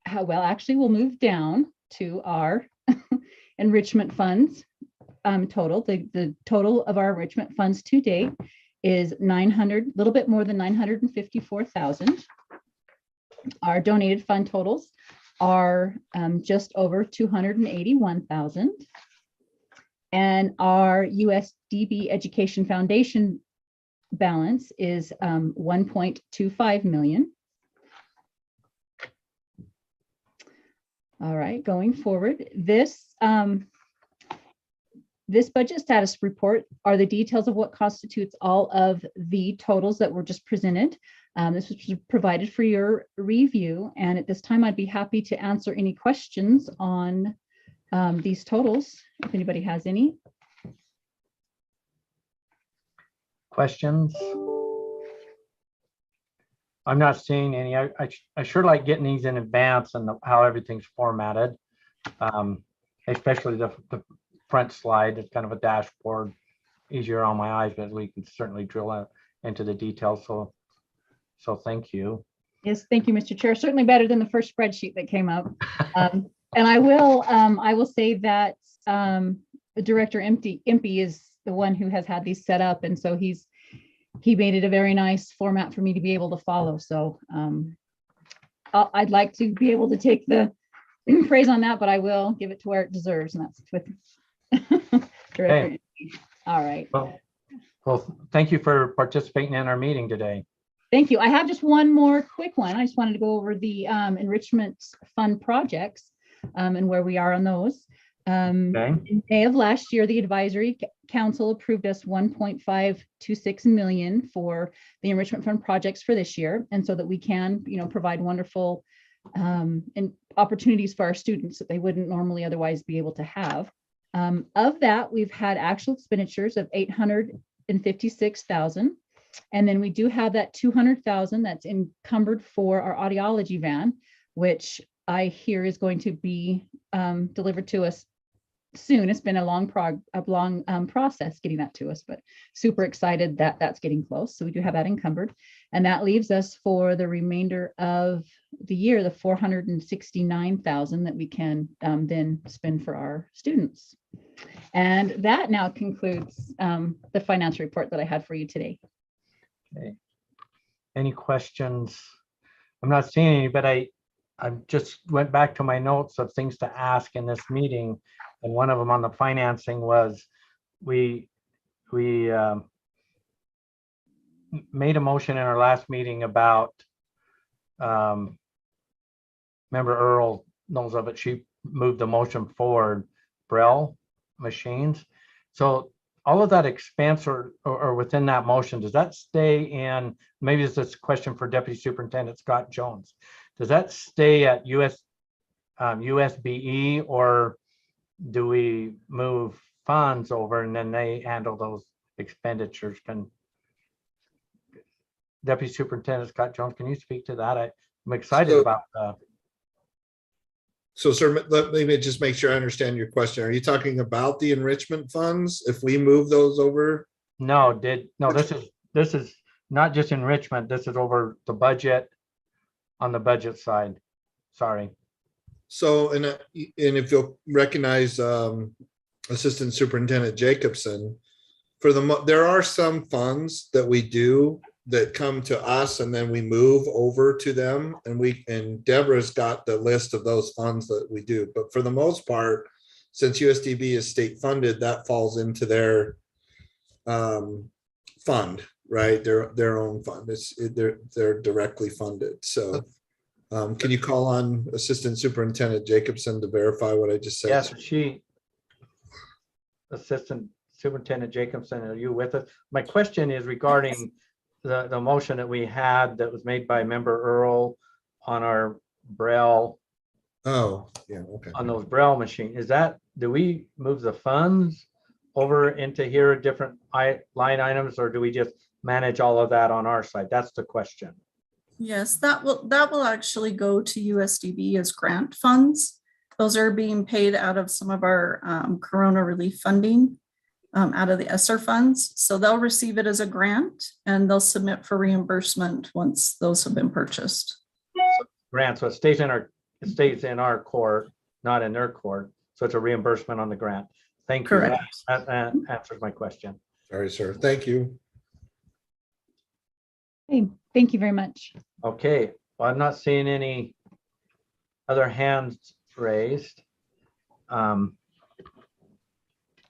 we'll move down to our enrichment funds. Total. The total of our enrichment funds to date is a little bit more than 954,000. Our donated fund totals are just over 281,000. And our USDB Education Foundation balance is 1.25 million. All right, going forward, this budget status report are the details of what constitutes all of the totals that were just presented. This was provided for your review, and at this time, I'd be happy to answer any questions on these totals, if anybody has any. Questions? I'm not seeing any. I sure like getting these in advance and how everything's formatted, especially the front slide. It's kind of a dashboard, easier on my eyes, but we can certainly drill out into the details. So thank you. Yes, thank you, Mr. Chair. Certainly better than the first spreadsheet that came up. And I will say that Director Impey is the one who has had these set up, and so he made it a very nice format for me to be able to follow. So I'd like to be able to take the praise on that, but I will give it to where it deserves, and that's with Director Impey. All right. Well, thank you for participating in our meeting today. Thank you. I have just one more quick one. I just wanted to go over the enrichment fund projects and where we are on those. In May of last year, the advisory council approved us 1.526 million for the enrichment fund projects for this year, and so that we can, provide wonderful and opportunities for our students that they wouldn't normally otherwise be able to have. Of that, we've had actual expenditures of 856,000. And then we do have that 200,000 that's encumbered for our audiology van, which I hear is going to be delivered to us soon. It's been a long process getting that to us, but super excited that that's getting close. So we do have that encumbered. And that leaves us for the remainder of the year, the 469,000 that we can then spend for our students. And that now concludes the financial report that I had for you today. Okay. Any questions? I'm not seeing any, but I just went back to my notes of things to ask in this meeting. And one of them on the financing was we made a motion in our last meeting about, remember Earl knows of it, she moved the motion forward, Braille machines. So all of that expense or within that motion, does that stay in, maybe this is a question for Deputy Superintendent Scott Jones. Does that stay at USBE, or do we move funds over and then they handle those expenditures? Can Deputy Superintendent Scott Jones, can you speak to that? I'm excited about So, sir, let me just make sure I understand your question. Are you talking about the enrichment funds? If we move those over? No, this is not just enrichment. This is over the budget, on the budget side. Sorry. So, and if you'll recognize Assistant Superintendent Jacobson, there are some funds that we do that come to us and then we move over to them, and Deborah's got the list of those funds that we do. But for the most part, since USDB is state funded, that falls into their fund, right? Their own fund. They're directly funded. So can you call on Assistant Superintendent Jacobson to verify what I just said? Yes, Assistant Superintendent Jacobson, are you with us? My question is regarding the motion that we had that was made by Member Earl on our Braille. Oh, yeah, okay. On those Braille machines, do we move the funds over into here, different line items, or do we just manage all of that on our side? That's the question. Yes, that will actually go to USDB as grant funds. Those are being paid out of some of our Corona relief funding, out of the ESSER funds. So they'll receive it as a grant and they'll submit for reimbursement once those have been purchased. Grant, so it stays in our court, not in their court. So it's a reimbursement on the grant. Thank you. Correct. That answers my question. Sorry, sir. Thank you. Okay, thank you very much. Okay, well, I'm not seeing any other hands raised.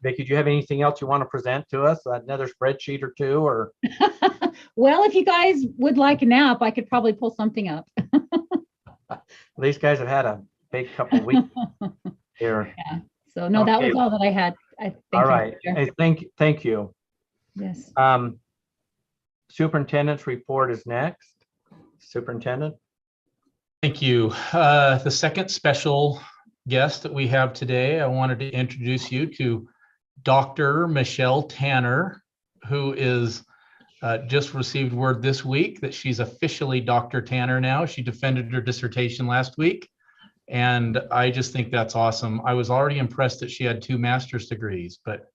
Vicki, do you have anything else you want to present to us? Another spreadsheet or two, or? Well, if you guys would like a nap, I could probably pull something up. These guys have had a big couple weeks here. Yeah. So no, that was all that I had. All right. Hey, thank you. Yes. Superintendent's report is next. Superintendent. Thank you. The second special guest that we have today, I wanted to introduce you to Dr. Michelle Tanner, who is just received word this week that she's officially Dr. Tanner now. She defended her dissertation last week, and I just think that's awesome. I was already impressed that she had 2 master's degrees, but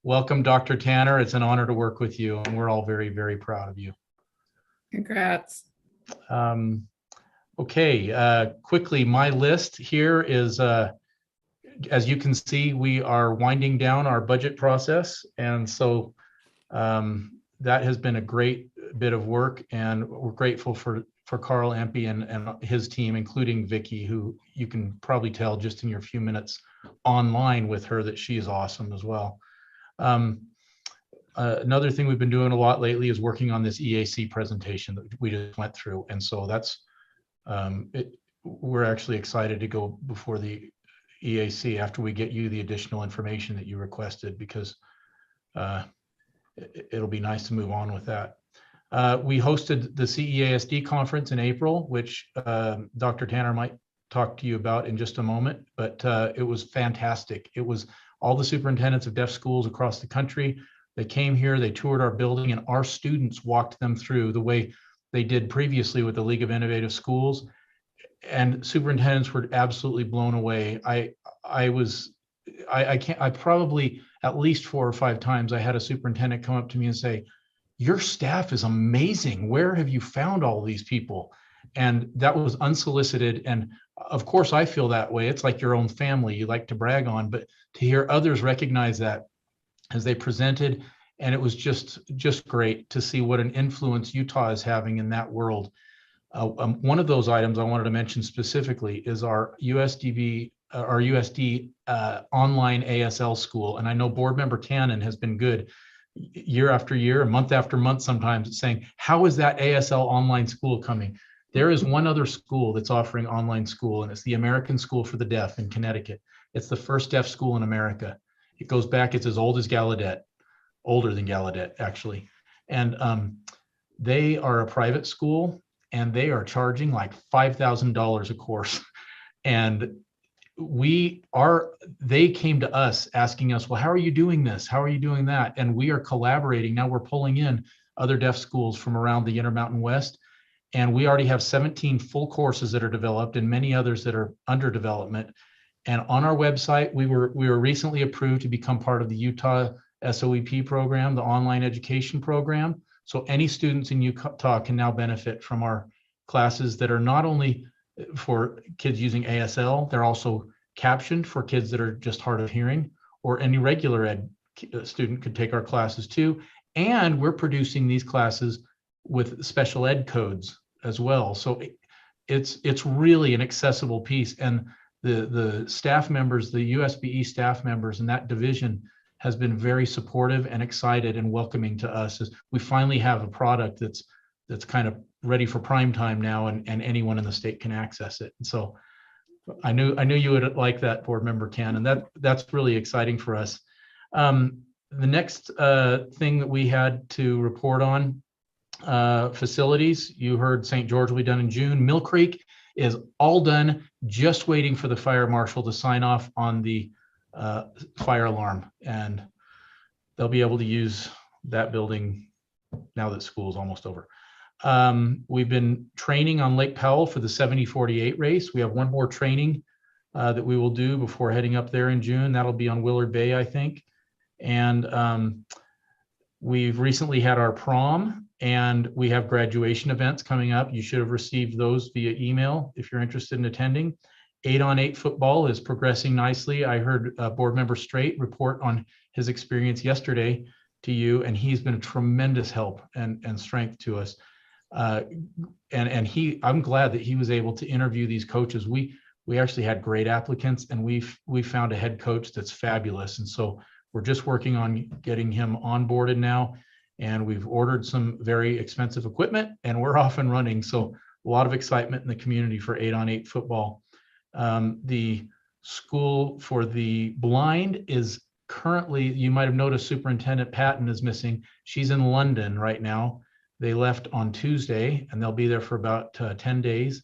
welcome, Dr. Tanner. It's an honor to work with you, and we're all very, very proud of you. Congrats. Okay, quickly, my list here is, as you can see, we are winding down our budget process. And so that has been a great bit of work, and we're grateful for Carl Empey and his team, including Vicki, who you can probably tell just in your few minutes online with her that she is awesome as well. Another thing we've been doing a lot lately is working on this EAC presentation that we just went through. And so that's, we're actually excited to go before the EAC after we get you the additional information that you requested, because it'll be nice to move on with that. We hosted the CEASD conference in April, which Dr. Tanner might talk to you about in just a moment, but it was fantastic. It was all the superintendents of deaf schools across the country. They came here, they toured our building, and our students walked them through the way they did previously with the League of Innovative Schools. And superintendents were absolutely blown away. I was I probably at least 4 or 5 times I had a superintendent come up to me and say, your staff is amazing. Where have you found all these people? And that was unsolicited. And of course I feel that way. It's like your own family you like to brag on, but to hear others recognize that as they presented, and it was just great to see what an influence Utah is having in that world. One of those items I wanted to mention specifically is our USD Online ASL School. And I know Board Member Cannon has been good year after year, month after month, sometimes saying, how is that ASL online school coming? There is one other school that's offering online school, and it's the American School for the Deaf in Connecticut. It's the first deaf school in America. It goes back, it's as old as Gallaudet, older than Gallaudet, actually. And they are a private school, and they are charging like $5,000 a course. And they came to us asking us, well, how are you doing this? How are you doing that? And we are collaborating. Now we're pulling in other deaf schools from around the Intermountain West. And we already have 17 full courses that are developed and many others that are under development. And on our website, we were recently approved to become part of the Utah SOEP program, the online education program. So any students in Utah can now benefit from our classes that are not only for kids using ASL, they're also captioned for kids that are just hard of hearing, or any regular ed student could take our classes too. And we're producing these classes with special ed codes as well. So it's really an accessible piece. And the staff members, the USBE staff members in that division has been very supportive and excited and welcoming to us as we finally have a product that's kind of ready for prime time now, and anyone in the state can access it. And so I knew you would like that, Board Member Ken, and that's really exciting for us. The next thing that we had to report on, facilities, you heard St. George will be done in June. Mill Creek is all done, just waiting for the fire marshal to sign off on the fire alarm, and they'll be able to use that building now that school's almost over. We've been training on Lake Powell for the 70-48 race. We have one more training that we will do before heading up there in June. That'll be on Willard Bay, I think. And we've recently had our prom, and we have graduation events coming up. You should have received those via email if you're interested in attending. 8-on-8 football is progressing nicely. I heard Board Member Straight report on his experience yesterday to you, and he's been a tremendous help and strength to us. I'm glad that he was able to interview these coaches. We actually had great applicants, and we found a head coach that's fabulous. And so we're just working on getting him onboarded now, and we've ordered some very expensive equipment, and we're off and running. So a lot of excitement in the community for 8-on-8 football. The school for the blind is currently, you might have noticed Superintendent Patton is missing. She's in London right now. They left on Tuesday, and they'll be there for about 10 days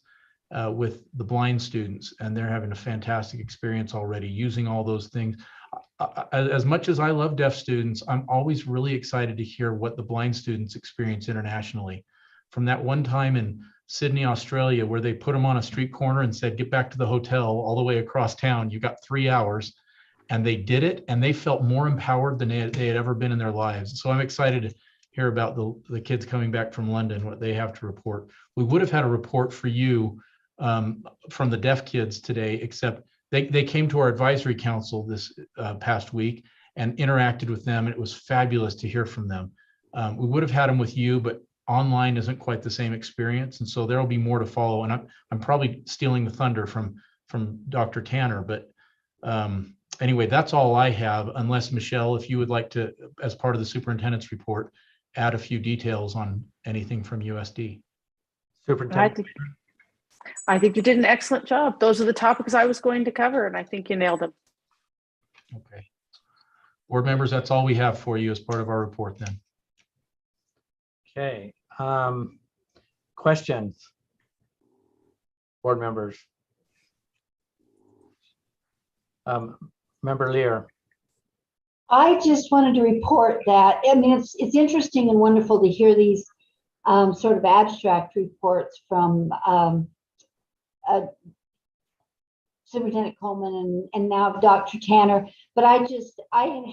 with the blind students, and they're having a fantastic experience already using all those things. As much as I love deaf students, I'm always really excited to hear what the blind students experience internationally. From that one time in Sydney, Australia, where they put them on a street corner and said, get back to the hotel all the way across town, you got 3 hours. And they did it, and they felt more empowered than they had ever been in their lives. So I'm excited to hear about the kids coming back from London, what they have to report. We would have had a report for you from the deaf kids today, except they came to our advisory council this past week and interacted with them, and it was fabulous to hear from them. We would have had them with you, but online isn't quite the same experience, and so there will be more to follow. And I'm probably stealing the thunder from Dr. Tanner, but anyway, that's all I have, unless Michelle, if you would like to, as part of the superintendent's report, add a few details on anything from USD. Superintendent. I think you did an excellent job. Those are the topics I was going to cover, and I think you nailed them. Okay. Board members, that's all we have for you as part of our report then. Okay. Questions? Board members? Member Lear. I just wanted to report that, I mean, it's interesting and wonderful to hear these sort of abstract reports from Superintendent Coleman and now Dr. Tanner. But I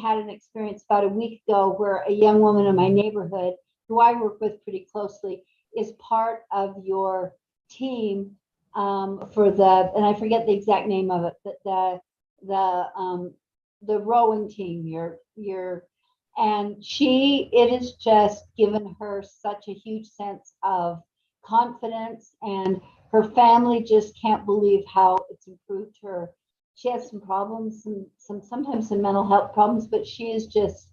had an experience about a week ago where a young woman in my neighborhood, who I work with pretty closely, is part of your team for and I forget the exact name of it, but the rowing team, and it has just given her such a huge sense of confidence, and her family just can't believe how it's improved her. She has some problems, sometimes some mental health problems, but she is just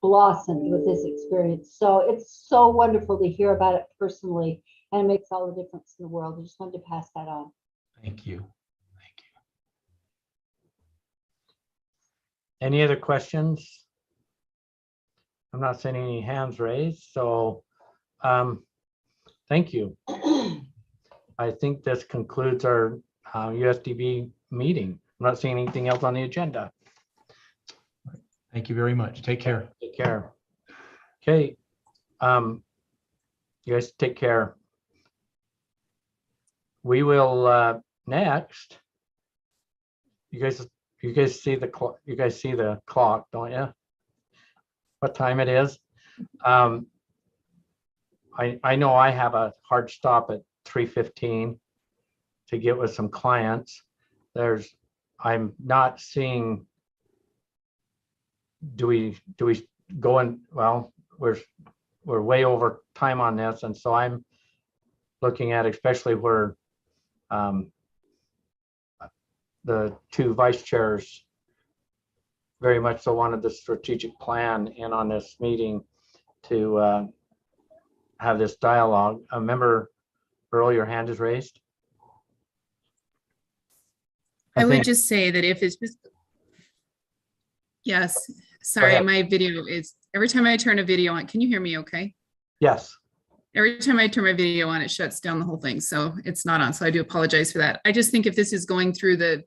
blossomed with this experience. So it's so wonderful to hear about it personally, and it makes all the difference in the world. I just wanted to pass that on. Thank you. Any other questions? I'm not seeing any hands raised, so thank you. I think this concludes our USDB meeting. I'm not seeing anything else on the agenda. Thank you very much. Take care. Take care. Okay. You guys take care. We will next. You guys see the clock. You guys see the clock, don't you? What time it is? I know I have a hard stop at 3:15 to get with some clients. I'm not seeing. Do we go in? Well, we're way over time on this, and so I'm looking at especially where the two vice chairs very much so wanted the strategic plan in on this meeting to have this dialogue. A member, Earl, your hand is raised. I would just say that if it's just, yes, sorry, my video is, every time I turn a video on, can you hear me okay? Yes. Every time I turn my video on, it shuts down the whole thing. So it's not on. So I do apologize for that. I just think if this is going through the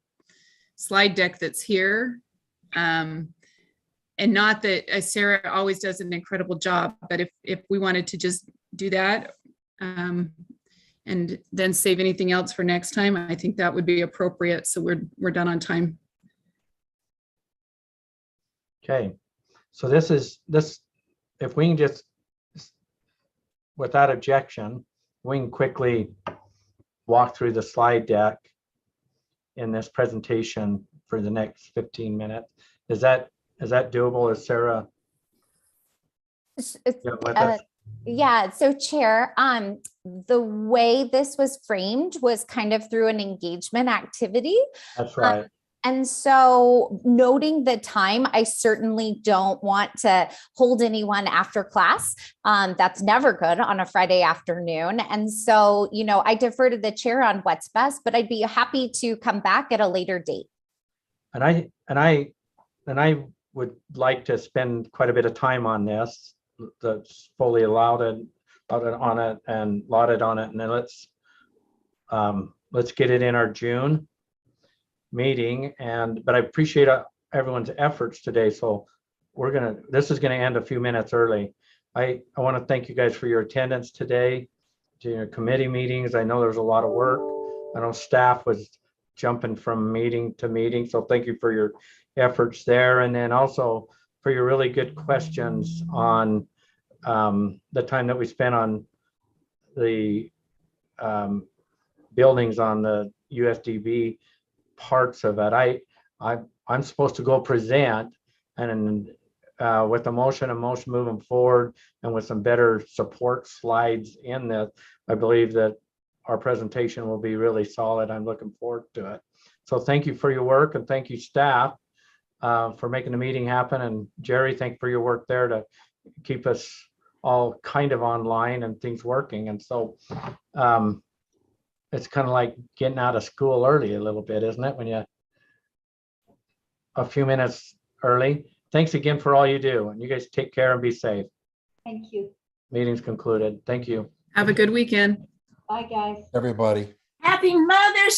slide deck that's here, and not that Sarah always does an incredible job, but if we wanted to just do that and then save anything else for next time, I think that would be appropriate. So we're done on time. Okay, so this, if we can just, without objection, we can quickly walk through the slide deck in this presentation for the next 15 minutes. Is that doable? Is Sarah? Yeah, so Chair, the way this was framed was kind of through an engagement activity. That's right. And so noting the time, I certainly don't want to hold anyone after class. That's never good on a Friday afternoon. And so, I defer to the chair on what's best, but I'd be happy to come back at a later date. And I would like to spend quite a bit of time on this. That's fully allotted on it, and and then let's get it in our June meeting. But I appreciate everyone's efforts today. So this is gonna end a few minutes early. I want to thank you guys for your attendance today to your committee meetings. I know there's a lot of work. I know staff was jumping from meeting to meeting, so thank you for your efforts there, and then also for your really good questions on the time that we spent on the buildings on the USDB parts of it. I'm supposed to go present, and with the motion moving forward, and with some better support slides in this, I believe that our presentation will be really solid. I'm looking forward to it. So thank you for your work, and thank you staff for making the meeting happen. And Jerry, thank you for your work there to keep us all kind of online and things working. And so it's kind of like getting out of school early a little bit, isn't it? When you a few minutes early. Thanks again for all you do, and you guys take care and be safe. Thank you. Meeting's concluded. Thank you. Have a good weekend. Bye, guys. Everybody. Happy Mother's Day.